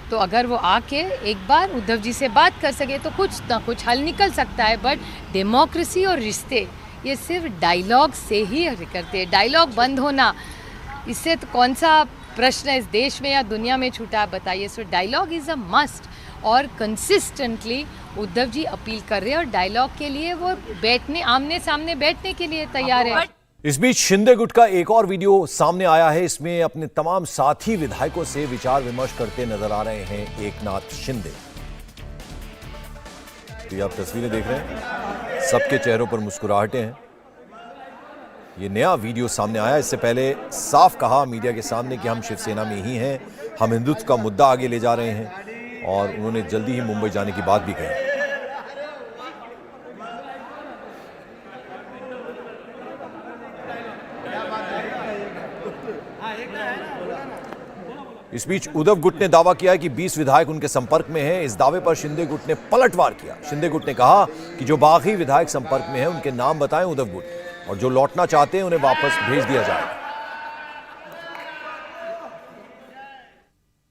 तो अगर वो आके एक बार उद्धव जी से बात कर सके तो कुछ ना कुछ हल निकल सकता है। बट डेमोक्रेसी और रिश्ते ये सिर्फ डायलॉग से ही करते हैं। डायलॉग बंद होना, इससे तो कौन सा प्रश्न इस देश में या दुनिया में छूटा है बताइए। So dialogue is a must और कंसिस्टेंटली उद्धव जी अपील कर रहे हैं और डायलॉग के लिए वो बैठने, आमने सामने बैठने के लिए तैयार है। इस बीच शिंदे गुट का एक और वीडियो सामने आया है। इसमें अपने तमाम साथी विधायकों से विचार विमर्श करते नजर आ रहे हैं एकनाथ शिंदे। तो ये आप तस्वीरें देख रहे हैं, सबके चेहरों पर मुस्कुराहटें हैं। ये नया वीडियो सामने आया। इससे पहले साफ कहा मीडिया के सामने कि हम शिवसेना में ही हैं, हम हिंदुत्व का मुद्दा आगे ले जा रहे हैं और उन्होंने जल्दी ही मुंबई जाने की बात भी कही। इस बीच उद्धव गुट ने दावा किया है कि 20 विधायक उनके संपर्क में हैं। इस दावे पर शिंदे गुट ने पलटवार किया। शिंदे गुट ने कहा कि जो बाकी विधायक संपर्क में हैं उनके नाम बताएं उद्धव गुट, और जो लौटना चाहते हैं उन्हें वापस भेज दिया जाए।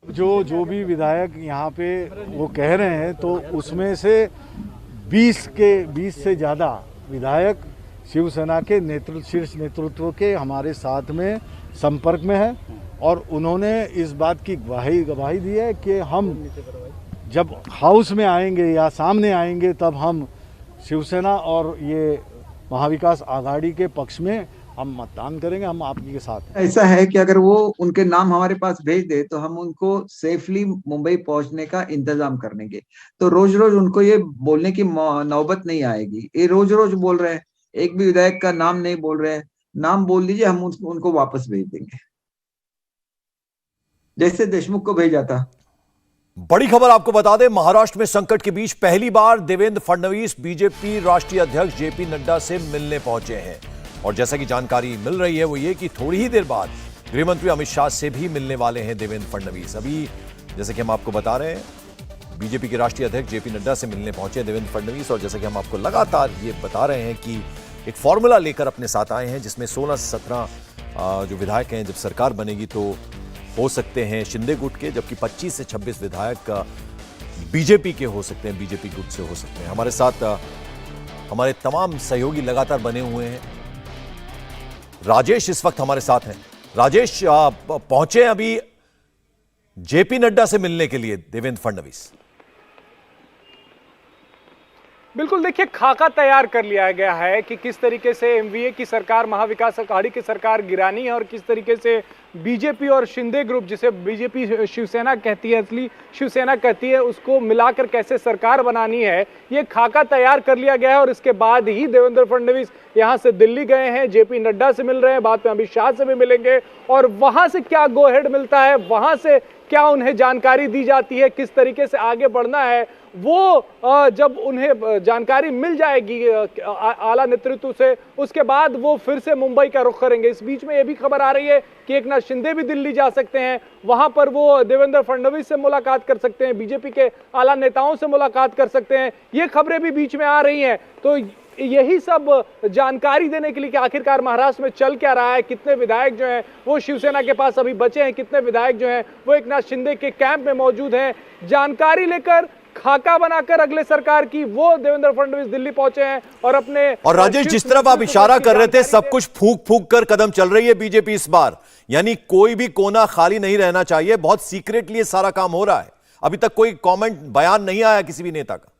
जो भी विधायक यहाँ पे वो कह रहे हैं तो उसमें से 20 से ज़्यादा विधायक शिवसेना के शीर्ष नेतृत्व के हमारे साथ में संपर्क में है और उन्होंने इस बात की गवाही दी है कि हम जब हाउस में आएंगे या सामने आएंगे तब हम शिवसेना और ये महाविकास आघाड़ी के पक्ष में हम मतदान करेंगे, हम आपके के साथ हैं। ऐसा है कि अगर वो उनके नाम हमारे पास भेज दे तो हम उनको सेफली मुंबई पहुंचने का इंतजाम कर लेंगे। तो रोज रोज उनको ये बोलने की नौबत नहीं आएगी। ये रोज रोज बोल रहे हैं, एक भी विधायक का नाम नहीं बोल रहे हैं। नाम बोल दीजिए, हम उनको वापस भेज देंगे जैसे देशमुख को भेजा था। बड़ी खबर आपको बता दें, महाराष्ट्र में संकट के बीच पहली बार देवेंद्र फडणवीस बीजेपी राष्ट्रीय अध्यक्ष जेपी नड्डा से मिलने पहुंचे हैं। और जैसा कि जानकारी मिल रही है वो ये कि थोड़ी ही देर बाद गृहमंत्री अमित शाह से भी मिलने वाले हैं देवेंद्र फडणवीस। अभी जैसे कि हम आपको बता रहे हैं, बीजेपी के राष्ट्रीय अध्यक्ष जेपी नड्डा से मिलने पहुंचे देवेंद्र फडणवीस। और जैसा कि हम आपको लगातार ये बता रहे हैं कि एक फॉर्मूला लेकर अपने साथ आए हैं जिसमें 16 से 17 जो विधायक हैं, जब सरकार बनेगी तो हो सकते हैं शिंदे गुट के, जबकि 25 से 26 विधायक बीजेपी के हो सकते हैं, बीजेपी गुट से हो सकते हैं। हमारे साथ हमारे तमाम सहयोगी लगातार बने हुए हैं। राजेश इस वक्त हमारे साथ हैं। राजेश, पहुंचे अभी जेपी नड्डा से मिलने के लिए देवेंद्र फडणवीस? बिल्कुल, देखिए खाका तैयार कर लिया गया है कि किस तरीके से एमवीए की सरकार, महाविकास अघाड़ी की सरकार गिरानी है और किस तरीके से बीजेपी और शिंदे ग्रुप, जिसे बीजेपी शिवसेना कहती है, असली शिवसेना कहती है, उसको मिलाकर कैसे सरकार बनानी है, ये खाका तैयार कर लिया गया है। और इसके बाद ही देवेंद्र फडणवीस यहाँ से दिल्ली गए हैं, जेपी नड्डा से मिल रहे हैं, बाद में अमित शाह से भी मिलेंगे और वहां से क्या गो हेड मिलता है, वहां से क्या उन्हें जानकारी दी जाती है, किस तरीके से आगे बढ़ना है, वो जब उन्हें जानकारी मिल जाएगी आला नेतृत्व से, उसके बाद वो फिर से मुंबई का रुख करेंगे। इस बीच में ये भी खबर आ रही है कि एकनाथ शिंदे भी दिल्ली जा सकते हैं, वहां पर वो देवेंद्र फडणवीस से मुलाकात कर सकते हैं, बीजेपी के आला नेताओं से मुलाकात कर सकते हैं। ये खबरें भी बीच में आ रही हैं। तो यही सब जानकारी देने के लिए कि आखिरकार महाराष्ट्र में चल क्या रहा है, कितने विधायक जो हैं वो शिवसेना के पास अभी बचे हैं, कितने विधायक जो हैं वो एकनाथ शिंदे के कैंप में मौजूद हैं, जानकारी लेकर खाका बनाकर अगले सरकार की वो देवेंद्र फडणवीस दिल्ली पहुंचे हैं और अपने। और राजेश, जिस तरफ आप इशारा कर रहे थे, सब कुछ फूंक फूंक कर कदम चल रही है बीजेपी इस बार, यानी कोई भी कोना खाली नहीं रहना चाहिए। बहुत सीक्रेटली सारा काम हो रहा है। अभी तक कोई कमेंट, बयान नहीं आया किसी भी नेता का?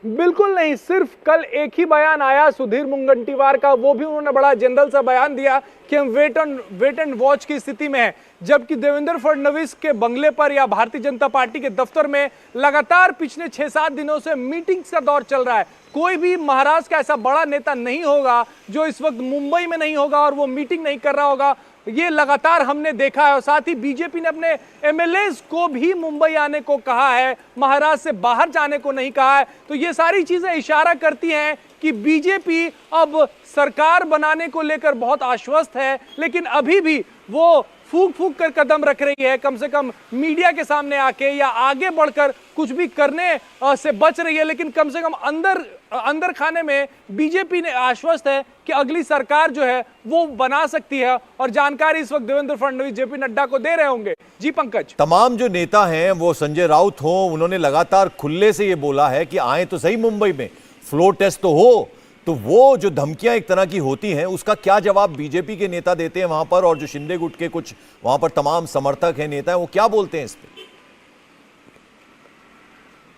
बिल्कुल नहीं, सिर्फ कल एक ही बयान आया सुधीर मुनगंटीवार का, वो भी उन्होंने बड़ा जनरल सा बयान दिया कि हम वेट एंड वॉच की स्थिति में है। जबकि देवेंद्र फडणवीस के बंगले पर या भारतीय जनता पार्टी के दफ्तर में लगातार पिछले 6-7 दिनों से मीटिंग्स का दौर चल रहा है। कोई भी महाराष्ट्र का ऐसा बड़ा नेता नहीं होगा जो इस वक्त मुंबई में नहीं होगा और वो मीटिंग नहीं कर रहा होगा। ये लगातार हमने देखा है। और साथ ही बीजेपी ने अपने एमएलएज को भी मुंबई आने को कहा है, महाराष्ट्र से बाहर जाने को नहीं कहा है। तो ये सारी चीजें इशारा करती हैं कि बीजेपी अब सरकार बनाने को लेकर बहुत आश्वस्त है, लेकिन अभी भी वो फूक फूक कर कदम रख रही है, कम से कम मीडिया के सामने आके या आगे बढ़कर कुछ भी करने से बच रही है। लेकिन कम से कम अंदर खाने में बीजेपी ने आश्वस्त है कि अगली सरकार जो है वो बना सकती है। और जानकारी इस वक्त देवेंद्र फडणवीस जेपी नड्डा को दे रहे होंगे। जी पंकज, तमाम जो नेता हैं वो संजय राउत हो, उन्होंने लगातार खुले से ये बोला है कि आए तो सही मुंबई में, फ्लोर टेस्ट तो हो। तो वो जो धमकियां एक तरह की होती हैं उसका क्या जवाब बीजेपी के नेता देते हैं वहां पर, और जो शिंदे गुट के कुछ वहां पर तमाम समर्थक हैं, नेता हैं, वो क्या बोलते हैं इस पे?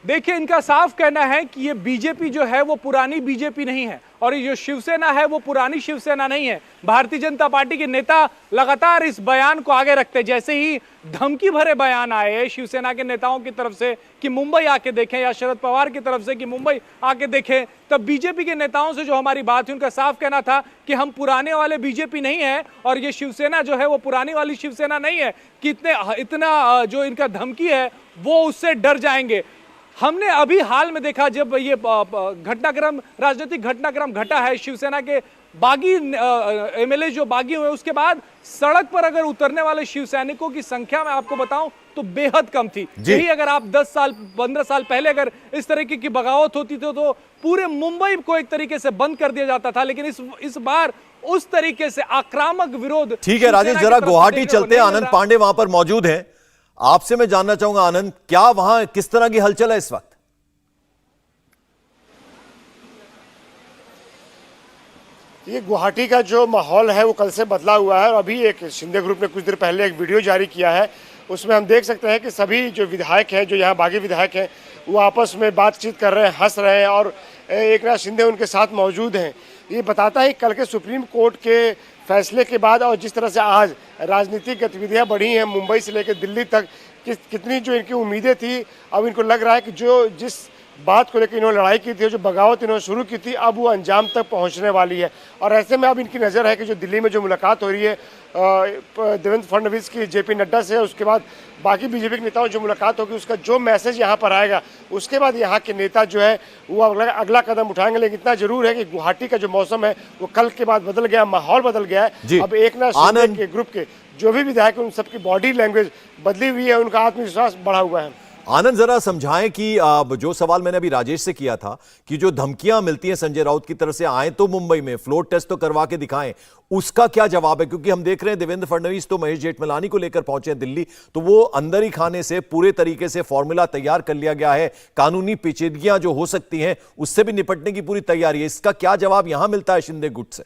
देखिए, इनका साफ कहना है कि ये बीजेपी जो है वो पुरानी बीजेपी नहीं है, और ये जो शिवसेना है वो पुरानी शिवसेना नहीं है। भारतीय जनता पार्टी के नेता लगातार इस बयान को आगे रखते, जैसे ही धमकी भरे बयान आए शिवसेना के नेताओं की तरफ से कि मुंबई आके देखें, या शरद पवार की तरफ से कि मुंबई आके देखें, तब बीजेपी के नेताओं से जो हमारी बात हुई, उनका साफ कहना था कि हम पुराने वाले बीजेपी नहीं है, और ये शिवसेना जो है वो पुरानी वाली शिवसेना नहीं है कि इतना जो इनका धमकी है वो उससे डर जाएंगे। हमने अभी हाल में देखा, जब ये घटनाक्रम, राजनीतिक घटनाक्रम घटा है, शिवसेना के बागी एमएलए जो बागी हुए, उसके बाद सड़क पर अगर उतरने वाले शिवसैनिकों की संख्या मैं आपको बताऊं तो बेहद कम थी। यही अगर आप 10 साल 15 साल पहले अगर इस तरीके की बगावत होती थी तो पूरे मुंबई को एक तरीके से बंद कर दिया जाता था। लेकिन इस बार उस तरीके से आक्रामक विरोध। ठीक है राजेश, जरा गुवाहाटी चलते हैं, आनंद पांडे वहां पर मौजूद हैं। आपसे मैं जानना चाहूंगा आनंद, क्या वहां किस तरह की हलचल है इस वक्त? ये गुवाहाटी का जो माहौल है वो कल से बदला हुआ है, और अभी एक शिंदे ग्रुप ने कुछ देर पहले एक वीडियो जारी किया है, उसमें हम देख सकते हैं कि सभी जो विधायक हैं, जो यहाँ बागी विधायक हैं, वो आपस में बातचीत कर रहे हैं, हंस रहे हैं, और एकनाथ शिंदे उनके साथ मौजूद हैं। ये बताता है कल के सुप्रीम कोर्ट के फैसले के बाद और जिस तरह से आज राजनीतिक गतिविधियां बढ़ी हैं मुंबई से लेकर दिल्ली तक, कितनी जो इनकी उम्मीदें थी, अब इनको लग रहा है कि जो जिस बात को लेकर इन्होंने लड़ाई की थी, जो बगावत इन्होंने शुरू की थी, अब वो अंजाम तक पहुंचने वाली है। और ऐसे में अब इनकी नज़र है कि जो दिल्ली में जो मुलाकात हो रही है देवेंद्र फडणवीस की जेपी नड्डा से, उसके बाद बाकी बीजेपी के नेताओं जो मुलाकात होगी, उसका जो मैसेज यहाँ पर आएगा, उसके बाद यहाँ के नेता जो है वो अगला कदम उठाएंगे। लेकिन इतना जरूर है कि गुवाहाटी का जो मौसम है वो कल के बाद बदल गया, माहौल बदल गया है। अब एकनाथ शिंदे के ग्रुप के जो भी विधायक उन सबकी बॉडी लैंग्वेज बदली हुई है, उनका आत्मविश्वास बढ़ा हुआ है। आनंद, जरा समझाएं कि जो सवाल मैंने अभी राजेश से किया था कि जो धमकियां मिलती हैं संजय राउत की तरफ से, आए तो मुंबई में, फ्लोर टेस्ट तो करवा के दिखाएं, उसका क्या जवाब है? क्योंकि हम देख रहे हैं देवेंद्र फडणवीस तो महेश जेठमलानी को लेकर पहुंचे हैं दिल्ली, तो वो अंदर ही खाने से पूरे तरीके से फॉर्मूला तैयार कर लिया गया है, कानूनी पेचीदगियां जो हो सकती हैं उससे भी निपटने की पूरी तैयारी है। इसका क्या जवाब यहां मिलता है शिंदे गुट से?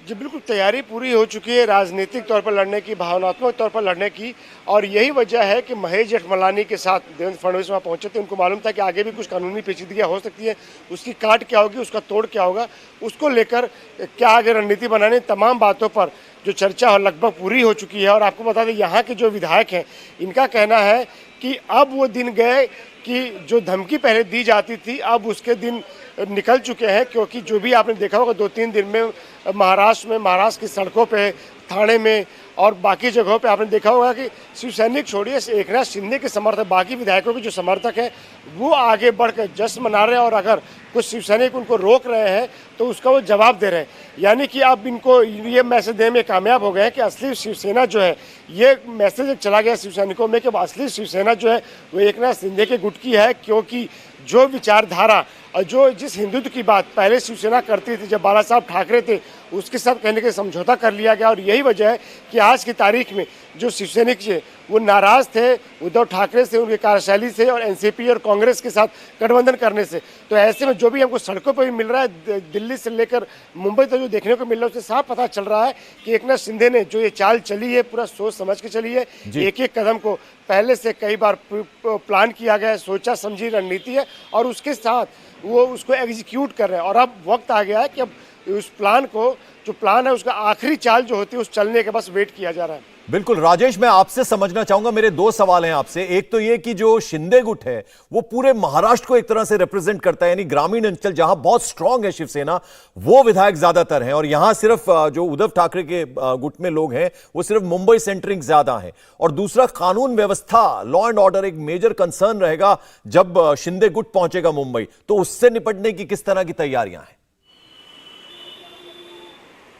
जी बिल्कुल, तैयारी पूरी हो चुकी है राजनीतिक तौर पर लड़ने की, भावनात्मक तौर पर लड़ने की, और यही वजह है कि महेश जेठमलानी के साथ देवेंद्र फडणवीस वहाँ पहुंचे थे। उनको मालूम था कि आगे भी कुछ कानूनी पेचीदगियाँ हो सकती है, उसकी काट क्या होगी, उसका तोड़ क्या होगा, उसको लेकर क्या आगे रणनीति बनाने, तमाम बातों पर जो चर्चा लगभग पूरी हो चुकी है। और आपको बता दें यहाँ के जो विधायक हैं, इनका कहना है कि अब वो दिन गए कि जो धमकी पहले दी जाती थी, अब उसके दिन निकल चुके हैं। क्योंकि जो भी आपने देखा होगा 2-3 दिन में महाराष्ट्र की सड़कों पे, थाने में और बाकी जगहों पे आपने देखा होगा कि शिवसैनिक छोड़िए, एकनाथ शिंदे के समर्थक, बाकी विधायकों के जो समर्थक हैं वो आगे बढ़कर जश्न मना रहे हैं, और अगर कुछ शिवसैनिक उनको रोक रहे हैं तो उसका वो जवाब दे रहे हैं। यानी कि अब इनको ये मैसेज देने में कामयाब हो गए हैं कि असली शिवसेना जो है, ये मैसेज चला गया शिवसैनिकों में कि असली शिवसेना जो है वो एकनाथ शिंदे के गुट की है। क्योंकि जो विचारधारा और जो जिस हिंदुत्व की बात पहले शिवसेना करती थी जब बाला साहब ठाकरे थे, उसके साथ कहने के समझौता कर लिया गया। और यही वजह है कि आज की तारीख में जो शिवसैनिक थे वो नाराज थे उद्धव ठाकरे से, उनकी कार्यशैली से, और एनसीपी और कांग्रेस के साथ गठबंधन करने से। तो ऐसे में जो भी हमको सड़कों पर भी मिल रहा है, दिल्ली से लेकर मुंबई तक जो देखने को मिल रहा है, उससे साफ पता चल रहा है कि एकनाथ शिंदे ने जो ये चाल चली है पूरा सोच समझ के चली है। एक एक कदम को पहले से कई बार प्लान किया गया है, सोचा समझी रणनीति है, और उसके साथ वो उसको एग्जीक्यूट कर रहे हैं। और अब वक्त आ गया है कि अब उस प्लान को जो प्लान है उसका आखिरी चाल जो होती है उस चलने के बस वेट किया जा रहा है। बिल्कुल राजेश, मैं आपसे समझना चाहूंगा, मेरे दो सवाल हैं आपसे। एक तो ये कि जो शिंदे गुट है वो पूरे महाराष्ट्र को एक तरह से रिप्रेजेंट करता है, यानी ग्रामीण अंचल जहां बहुत स्ट्रांग है शिवसेना, वो विधायक ज्यादातर हैं, और यहां सिर्फ जो उद्धव ठाकरे के गुट में लोग हैं वो सिर्फ मुंबई सेंटरिंग ज्यादा है। और दूसरा, कानून व्यवस्था, लॉ एंड ऑर्डर एक मेजर कंसर्न रहेगा जब शिंदे गुट पहुंचेगा मुंबई, तो उससे निपटने की किस तरह की तैयारियां हैं?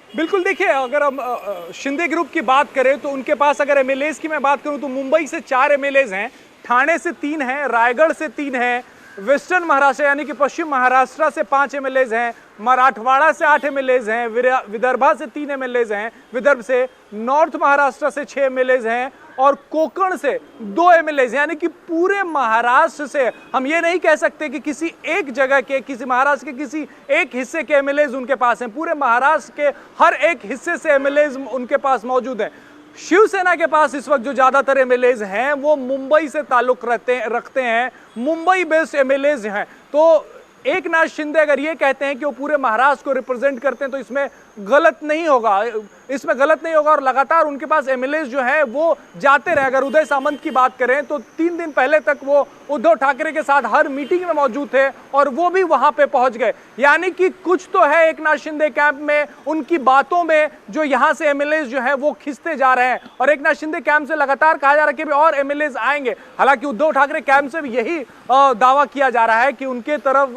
बिल्कुल, देखिए अगर हम शिंदे ग्रुप की बात करें तो उनके पास, अगर एमएलएज की मैं बात करूं तो मुंबई से 4 एमएलएज हैं, ठाणे से 3 हैं, रायगढ़ से 3 हैं, वेस्टर्न महाराष्ट्र यानी कि पश्चिम महाराष्ट्र से 5 एमएलएज हैं, मराठवाड़ा से 8 एमएलएज हैं, विदर्भा से 3 एमएलएज हैं, विदर्भ से, नॉर्थ महाराष्ट्र से 6 एमएलएज हैं और कोकण से 2 एमएलएज, यानी कि पूरे महाराष्ट्र से हम ये नहीं कह सकते कि किसी एक जगह के, किसी महाराष्ट्र के किसी एक हिस्से के एमएलएज उनके पास हैं, पूरे महाराष्ट्र के हर एक हिस्से से एमएलएज उनके पास मौजूद हैं। शिवसेना के पास इस वक्त जो ज्यादातर एमएलएज हैं वो मुंबई से ताल्लुक रखते हैं, मुंबई बेस्ड एमएलएज हैं। तो एकनाथ शिंदे अगर ये कहते हैं कि वो पूरे महाराष्ट्र को रिप्रेजेंट करते हैं तो इसमें गलत नहीं होगा, और लगातार उनके पास एमएलएज जो है वो जाते रहे। अगर उदय सामंत की बात करें तो 3 दिन पहले तक वो उद्धव ठाकरे के साथ हर मीटिंग में मौजूद थे और वो भी वहां पे पहुंच गए, यानी कि कुछ तो है एकनाथ शिंदे कैंप में, उनकी बातों में, जो यहां से एमएलएज जो है वो खिंचते जा रहे हैं। और एकनाथ शिंदे कैंप से लगातार कहा जा रहा है कि और एमएलएज आएंगे। हालांकि उद्धव ठाकरे कैंप से भी यही दावा किया जा रहा है कि उनके तरफ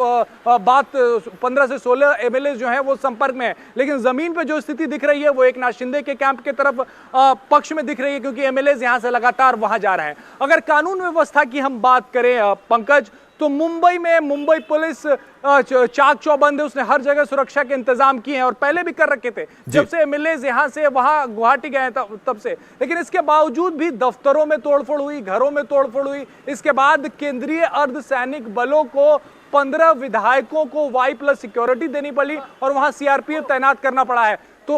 बात 15 से 16 एमएलएज जो है वो संपर्क में है, लेकिन जमीन पे जो स्थिति दिख रही है वो एकनाथ शिंदे के कैंप के तरफ पक्ष में दिख रही है, क्योंकि एमएलएज यहां से लगातार वहां जा रहे हैं। अगर कानून व्यवस्था की हम बात करें पंकज, तो मुंबई में मुंबई पुलिस चाक चौबंद है, उसने हर जगह सुरक्षा के इंतजाम किए हैं और पहले भी कर रखे थे जब से एमएलएज यहां से वहां गुवाहाटी गए तब से। लेकिन इसके बावजूद भी दफ्तरों में तोड़फोड़ हुई, घरों में तोड़फोड़ हुई। इसके बाद केंद्रीय अर्धसैनिक बलों को 15 विधायकों को Y+ सिक्योरिटी देनी पड़ी और वहां सीआरपीएफ तैनात करना पड़ा है। तो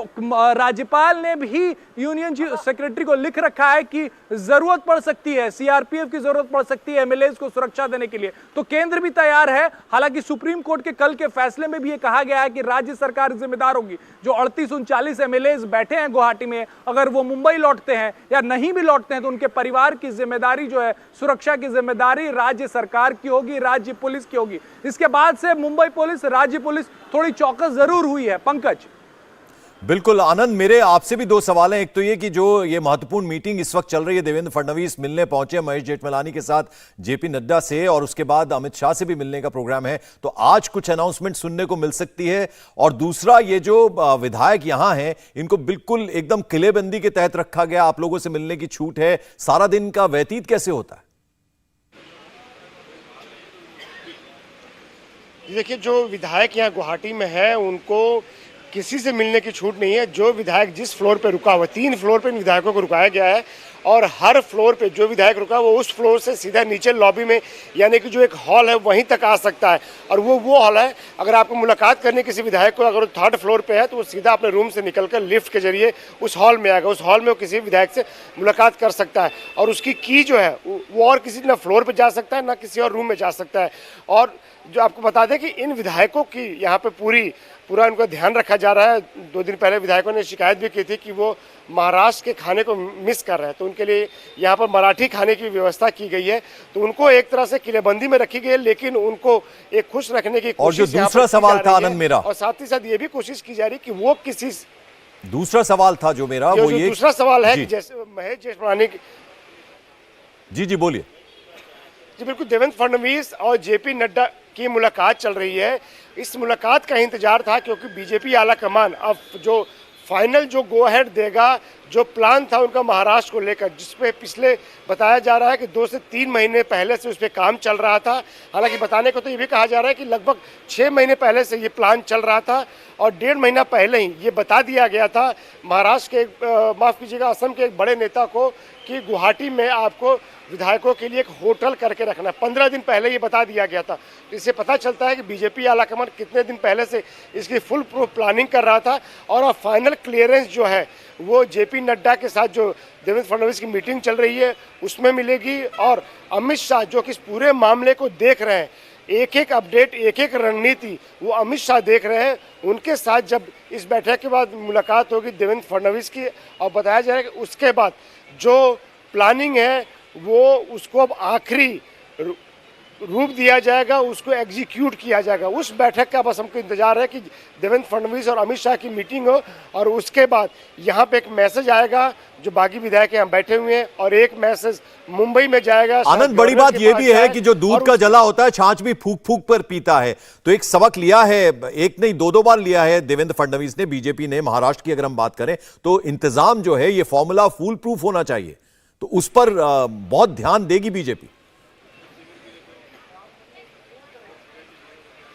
राज्यपाल ने भी यूनियन सेक्रेटरी को लिख रखा है कि जरूरत पड़ सकती है, सीआरपीएफ की जरूरत पड़ सकती है एमएलएज को सुरक्षा देने के लिए। तो केंद्र भी तैयार है। हालांकि सुप्रीम कोर्ट के कल के फैसले में भी ये कहा गया है कि राज्य सरकार जिम्मेदार होगी। जो 38-39 एमएलएज बैठे हैं गुवाहाटी में, अगर वो मुंबई लौटते हैं या नहीं भी लौटते हैं तो उनके परिवार की जिम्मेदारी जो है, सुरक्षा की जिम्मेदारी राज्य सरकार की होगी, राज्य पुलिस की होगी। इसके बाद से मुंबई पुलिस, राज्य पुलिस थोड़ी चौकस जरूर हुई है। पंकज। बिल्कुल आनंद, मेरे आपसे भी 2 सवाल हैं। एक तो ये कि जो ये महत्वपूर्ण मीटिंग इस वक्त चल रही है, देवेंद्र फडणवीस मिलने पहुंचे महेश जेठमलानी के साथ जेपी नड्डा से, और उसके बाद अमित शाह से भी मिलने का प्रोग्राम है, तो आज कुछ अनाउंसमेंट सुनने को मिल सकती है? और दूसरा, ये जो विधायक यहां हैं इनको बिल्कुल एकदम किलेबंदी के तहत रखा गया, आप लोगों से मिलने की छूट है, सारा दिन का व्यतीत कैसे होता है? देखिए, जो विधायक यहाँ गुवाहाटी में है उनको किसी से मिलने की छूट नहीं है। जो विधायक जिस फ्लोर पे रुका हुआ, 3 फ्लोर पे इन विधायकों को रुकाया गया है और हर फ्लोर पे जो विधायक रुका वो उस फ्लोर से सीधा नीचे लॉबी में, यानी कि जो एक हॉल है वहीं तक आ सकता है। और वो हॉल है, अगर आपको मुलाकात करनी किसी विधायक को, अगर वो 3rd फ्लोर पे है तो वो सीधा अपने रूम से निकलकर लिफ्ट के जरिए उस हॉल में आएगा। उस हॉल में वो किसी विधायक से मुलाकात कर सकता है और उसकी की जो है वो और किसी ना फ्लोर पर जा सकता है ना किसी और रूम में जा सकता है। और जो आपको बता दें कि इन विधायकों की यहाँ पे पूरा इनका ध्यान रखा जा रहा है। 2 दिन पहले विधायकों ने शिकायत भी की थी कि वो महाराष्ट्र के खाने को मिस कर रहे हैं, तो उनके लिए यहाँ पर मराठी खाने की व्यवस्था की गई है। तो उनको एक तरह से किलेबंदी में रखी गई है, लेकिन उनको एक खुश रखने की कोशिश। और जो दूसरा सवाल था आनंद मेरा, और साथ ही साथ ये भी कोशिश की जा रही कि वो किसी दूसरा सवाल था जो मेरा वो ये दूसरा सवाल है कि जैसे महेश जेठमलानी जी बोलिए। जी बिल्कुल, देवेंद्र फडणवीस और जेपी नड्डा की मुलाकात चल रही है। इस मुलाकात का इंतजार था क्योंकि बीजेपी आला कमान अब जो फाइनल जो गो अहेड देगा, जो प्लान था उनका महाराष्ट्र को लेकर, जिसपे पिछले बताया जा रहा है कि 2 से 3 महीने पहले से उस पर काम चल रहा था। हालांकि बताने को तो ये भी कहा जा रहा है कि लगभग 6 महीने पहले से ये प्लान चल रहा था और 1.5 महीना पहले ही ये बता दिया गया था महाराष्ट्र के माफ़ कीजिएगा असम के एक बड़े नेता को कि गुवाहाटी में आपको विधायकों के लिए एक होटल करके रखना। 15 दिन पहले ये बता दिया गया था। तो इससे पता चलता है कि बीजेपी आलाकमान कितने दिन पहले से इसकी फुल प्लानिंग कर रहा था। और अब फाइनल क्लियरेंस जो है वो जेपी नड्डा के साथ जो देवेंद्र फडणवीस की मीटिंग चल रही है उसमें मिलेगी। और अमित शाह जो कि इस पूरे मामले को देख रहे हैं, एक एक अपडेट, एक एक रणनीति वो अमित शाह देख रहे हैं। उनके साथ जब इस बैठक के बाद मुलाकात होगी देवेंद्र फडणवीस की, और बताया जा रहा है कि उसके बाद जो प्लानिंग है वो उसको अब आखिरी रूप दिया जाएगा, उसको एग्जीक्यूट किया जाएगा। उस बैठक का बस हमको इंतजार है कि देवेंद्र फडणवीस और अमित शाह की मीटिंग हो, और उसके बाद यहाँ पे एक मैसेज आएगा जो बागी विधायक यहाँ बैठे हुए हैं, और एक मैसेज मुंबई में जाएगा। आनंद, बड़ी बात यह भी है कि जो दूध का जला होता है छाछ भी फूक फूक पर पीता है। तो एक सबक लिया है, एक नहीं दो बार लिया है देवेंद्र फडणवीस ने, बीजेपी ने। महाराष्ट्र की अगर हम बात करें तो इंतजाम जो है ये फॉर्मूला फूल प्रूफ होना चाहिए, तो उस पर बहुत ध्यान देगी बीजेपी।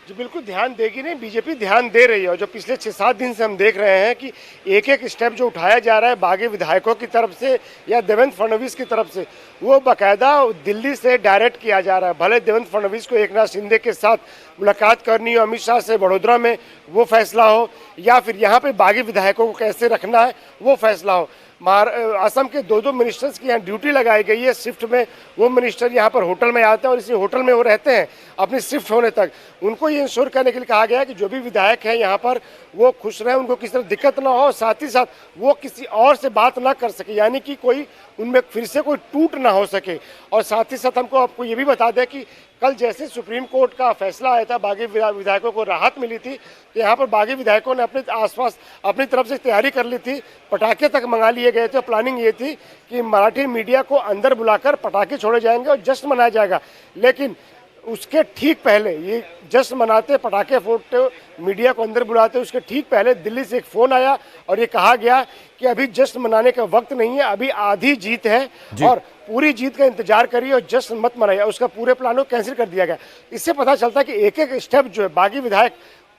जी बिल्कुल ध्यान देगी नहीं, बीजेपी ध्यान दे रही है। और जो पिछले 6-7 दिन से हम देख रहे हैं कि एक एक स्टेप जो उठाया जा रहा है बागी विधायकों की तरफ से या देवेंद्र फडणवीस की तरफ से, वो बाकायदा दिल्ली से डायरेक्ट किया जा रहा है। भले देवेंद्र फडणवीस को एकनाथ शिंदे के साथ मुलाकात करनी हो, अमित शाह से वडोदरा में वो फैसला हो, या फिर यहाँ पे बागी विधायकों को कैसे रखना है वो फैसला हो। असम के 2 मिनिस्टर्स की यहाँ ड्यूटी लगाई गई है शिफ्ट में। वो मिनिस्टर यहाँ पर होटल में आते हैं और इसी होटल में वो रहते हैं अपनी शिफ्ट होने तक। उनको ये इंश्योर करने के लिए कहा गया है कि जो भी विधायक हैं यहाँ पर वो खुश रहें, उनको किसी तरह दिक्कत ना हो, साथ ही साथ वो किसी और से बात ना कर सके, यानी कि कोई उनमें फिर से कोई टूट ना हो सके। और साथ ही साथ हमको आपको ये भी बता दें कि कल जैसे सुप्रीम कोर्ट का फैसला आया था, बागी विधायकों को राहत मिली थी, तो यहाँ पर बागी विधायकों ने अपने आसपास अपनी तरफ से तैयारी कर ली थी। पटाखे तक मंगा लिए गए थे। प्लानिंग ये थी कि मराठी मीडिया को अंदर बुलाकर पटाखे छोड़े जाएंगे और जश्न मनाया जाएगा। लेकिन उसके ठीक पहले, ये जश्न मनाते, पटाखे फोड़ते, मीडिया को अंदर बुलाते, उसके ठीक पहले दिल्ली से एक फ़ोन आया और ये कहा गया कि अभी जश्न मनाने का वक्त नहीं है, अभी आधी जीत है और पूरी जीत का इंतजार करिए और जश्न मत मनाइए। उसका पूरे प्लान को कैंसिल कर दिया गया। इससे पता चलता है कि एक एक स्टेप जो है बागी विधायक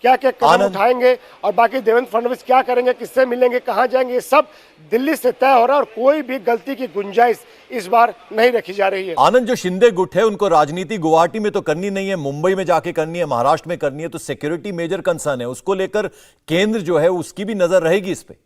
क्या क्या कदम उठाएंगे और बाकी देवेंद्र फडणवीस क्या करेंगे, किससे मिलेंगे, कहाँ जाएंगे, ये सब दिल्ली से तय हो रहा है और कोई भी गलती की गुंजाइश इस बार नहीं रखी जा रही है। आनंद, जो शिंदे गुट है उनको राजनीति गुवाहाटी में तो करनी नहीं है, मुंबई में जाके करनी है, महाराष्ट्र में करनी है, तो सिक्योरिटी मेजर कंसर्न है, उसको लेकर केंद्र जो है उसकी भी नजर रहेगी इस पे।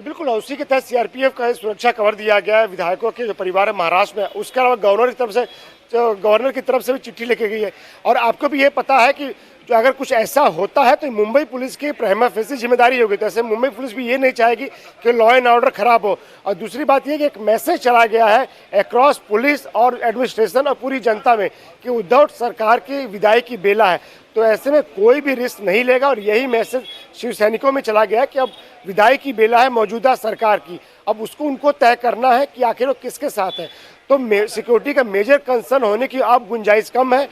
बिल्कुल, उसी के तहत सीआरपीएफ का सुरक्षा कवर दिया गया है विधायकों के जो परिवार है महाराष्ट्र में। उसके अलावा गवर्नर की तरफ से भी चिट्ठी लिखी गई है। और आपको भी ये पता है कि जो अगर कुछ ऐसा होता है तो मुंबई पुलिस की प्रेमा फेसी जिम्मेदारी होगी। तो ऐसे मुंबई पुलिस भी ये नहीं चाहेगी कि लॉ एंड ऑर्डर खराब हो। और दूसरी बात ये कि एक मैसेज चला गया है अक्रॉस पुलिस और एडमिनिस्ट्रेशन और पूरी जनता में कि उद्धव सरकार की विदाई की बेला है। तो ऐसे में कोई भी रिस्क नहीं लेगा और यही मैसेज शिव सैनिकों में चला गया कि अब विदाई की बेला है मौजूदा सरकार की। अब उसको उनको तय करना है कि आखिर वो किसके साथ है। तो सिक्योरिटी का मेजर कंसर्न होने की अब गुंजाइश कम है।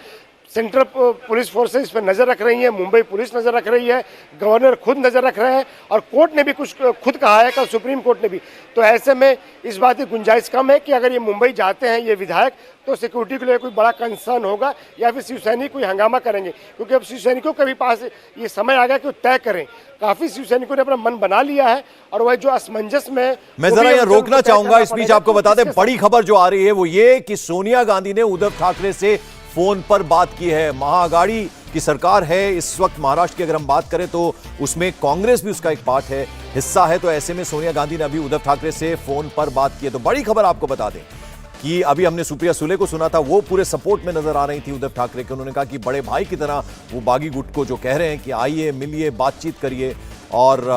सेंट्रल पुलिस फोर्सेस इस पर नजर रख रही है, मुंबई पुलिस नजर रख रही है, गवर्नर खुद नजर रख रहे हैं और कोर्ट ने भी कुछ खुद कहा है, कल सुप्रीम कोर्ट ने भी। तो ऐसे में इस बात की गुंजाइश कम है कि अगर ये मुंबई जाते हैं ये विधायक तो सिक्योरिटी के लिए कोई बड़ा कंसर्न होगा या फिर शिवसैनिक कोई हंगामा करेंगे, क्योंकि अब शिवसैनिकों के भी पास ये समय आ गया कि वो तय करें। काफी शिवसैनिकों ने अपना मन बना लिया है और वह जो असमंजस में, मैं जरा यहाँ रोकना चाहूंगा इस बीच, आपको बता दें बड़ी खबर जो आ रही है वो ये कि सोनिया गांधी ने उद्धव ठाकरे से फोन पर बात की है। महाअघाड़ी की सरकार है इस वक्त महाराष्ट्र की, अगर हम बात करें तो उसमें कांग्रेस भी उसका एक पार्ट है, हिस्सा है। तो ऐसे में सोनिया गांधी ने अभी उद्धव ठाकरे से फोन पर बात की है। तो बड़ी खबर आपको बता दें कि अभी हमने सुप्रिया सुले को सुना था, वो पूरे सपोर्ट में नजर आ रही थी उद्धव ठाकरे के। उन्होंने कहा कि बड़े भाई की तरह वो बागी गुट को जो कह रहे हैं कि आइए मिलिए बातचीत करिए। और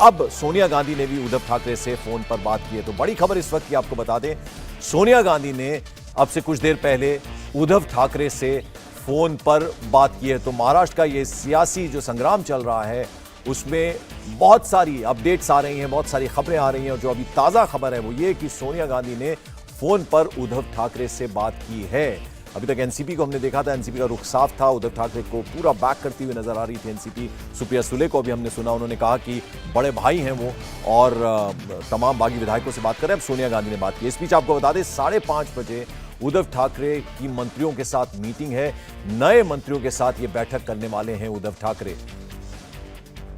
अब सोनिया गांधी ने भी उद्धव ठाकरे से फोन पर बात की है। तो बड़ी खबर इस वक्त की आपको बता दें, सोनिया गांधी ने अब से कुछ देर पहले उद्धव ठाकरे से फोन पर बात की है। तो महाराष्ट्र का ये सियासी जो संग्राम चल रहा है उसमें बहुत सारी अपडेट्स आ रही हैं, बहुत सारी खबरें आ रही हैं। और जो अभी ताज़ा खबर है वो ये कि सोनिया गांधी ने फोन पर उद्धव ठाकरे से बात की है। अभी तक एनसीपी को हमने देखा था, एनसीपी का रुख साफ था, उद्धव ठाकरे को पूरा बैक करती हुई नजर आ रही थी एनसीपी। सुप्रिया सुले को अभी हमने सुना, उन्होंने कहा कि बड़े भाई हैं वो और तमाम बागी विधायकों से बात करें। अब सोनिया गांधी ने बात की। इस बीच आपको बता दें 5:30 बजे उद्धव ठाकरे की मंत्रियों के साथ मीटिंग है, नए मंत्रियों के साथ ये बैठक करने वाले हैं उद्धव ठाकरे।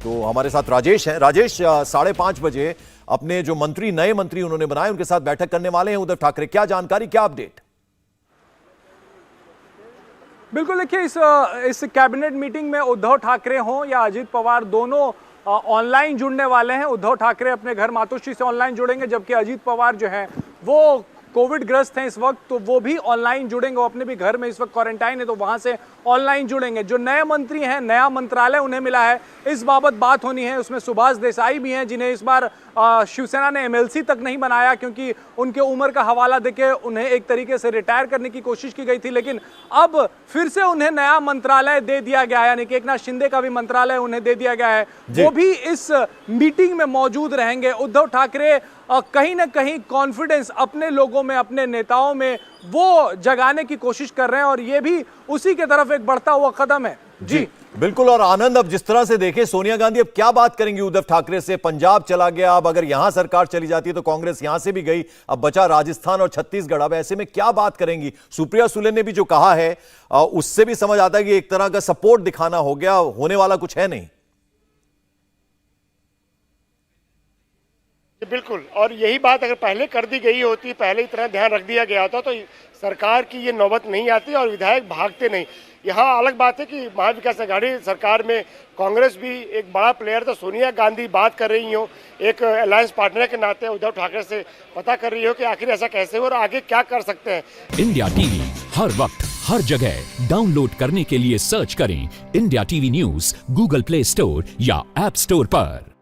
तो हमारे साथ राजेश हैं। राजेश, 5:30 बजे अपने जो मंत्री, नए मंत्री उन्होंने बनाए, उनके साथ बैठक करने वाले हैं उद्धव ठाकरे। क्या जानकारी, क्या अपडेट? बिल्कुल, देखिए इस कैबिनेट मीटिंग में उद्धव ठाकरे हों या अजीत पवार, दोनों ऑनलाइन जुड़ने वाले हैं। उद्धव ठाकरे अपने घर मातोश्री से ऑनलाइन जुड़ेंगे, जबकि अजीत पवार जो है वो कोविड ग्रस्त हैं इस वक्त, तो वो भी ऑनलाइन जुड़ेंगे। वो अपने भी घर में इस वक्त क्वारंटाइन है, तो वहां से ऑनलाइन जुड़ेंगे। जो नए मंत्री हैं, नया मंत्रालय उन्हें मिला है, इस बाबत बात होनी है। उसमें सुभाष देसाई भी हैं, जिन्हें इस बार शिवसेना ने एमएलसी तक नहीं बनाया, क्योंकि उनके उम्र का हवाला देके उन्हें एक तरीके से रिटायर करने की कोशिश की गई थी। लेकिन अब फिर से उन्हें नया मंत्रालय दे दिया गया है, यानी कि एकनाथ शिंदे का भी मंत्रालय उन्हें दे दिया गया है। वो भी इस मीटिंग में मौजूद रहेंगे। उद्धव ठाकरे कहीं ना कहीं कॉन्फिडेंस अपने लोगों में, अपने नेताओं में वो जगाने की कोशिश कर रहे हैं, और ये भी उसी के तरफ एक बढ़ता हुआ कदम है। जी बिल्कुल। और आनंद, अब जिस तरह से देखे सोनिया गांधी अब क्या बात करेंगी उद्धव ठाकरे से? पंजाब चला गया, अब अगर यहां सरकार चली जाती है तो कांग्रेस यहां से भी गई, अब बचा राजस्थान और छत्तीसगढ़। अब ऐसे में क्या बात करेंगी? सुप्रिया सुले ने भी जो कहा है उससे भी समझ आता है कि एक तरह का सपोर्ट दिखाना हो गया, होने वाला कुछ है नहीं। बिल्कुल, और यही बात अगर पहले कर दी गई होती, पहले इतना ध्यान रख दिया गया होता, तो सरकार की ये नौबत नहीं आती और विधायक भागते नहीं। यहाँ अलग बात है कि महाविकास अघाड़ी सरकार में कांग्रेस भी एक बड़ा प्लेयर, तो सोनिया गांधी बात कर रही हो एक अलायंस पार्टनर के नाते उद्धव ठाकरे से पता कर रही हो कि आखिर ऐसा कैसे हो और आगे क्या कर सकते हैं। इंडिया टीवी हर वक्त हर जगह डाउनलोड करने के लिए सर्च करें India TV news Google play store या ऐप स्टोर पर।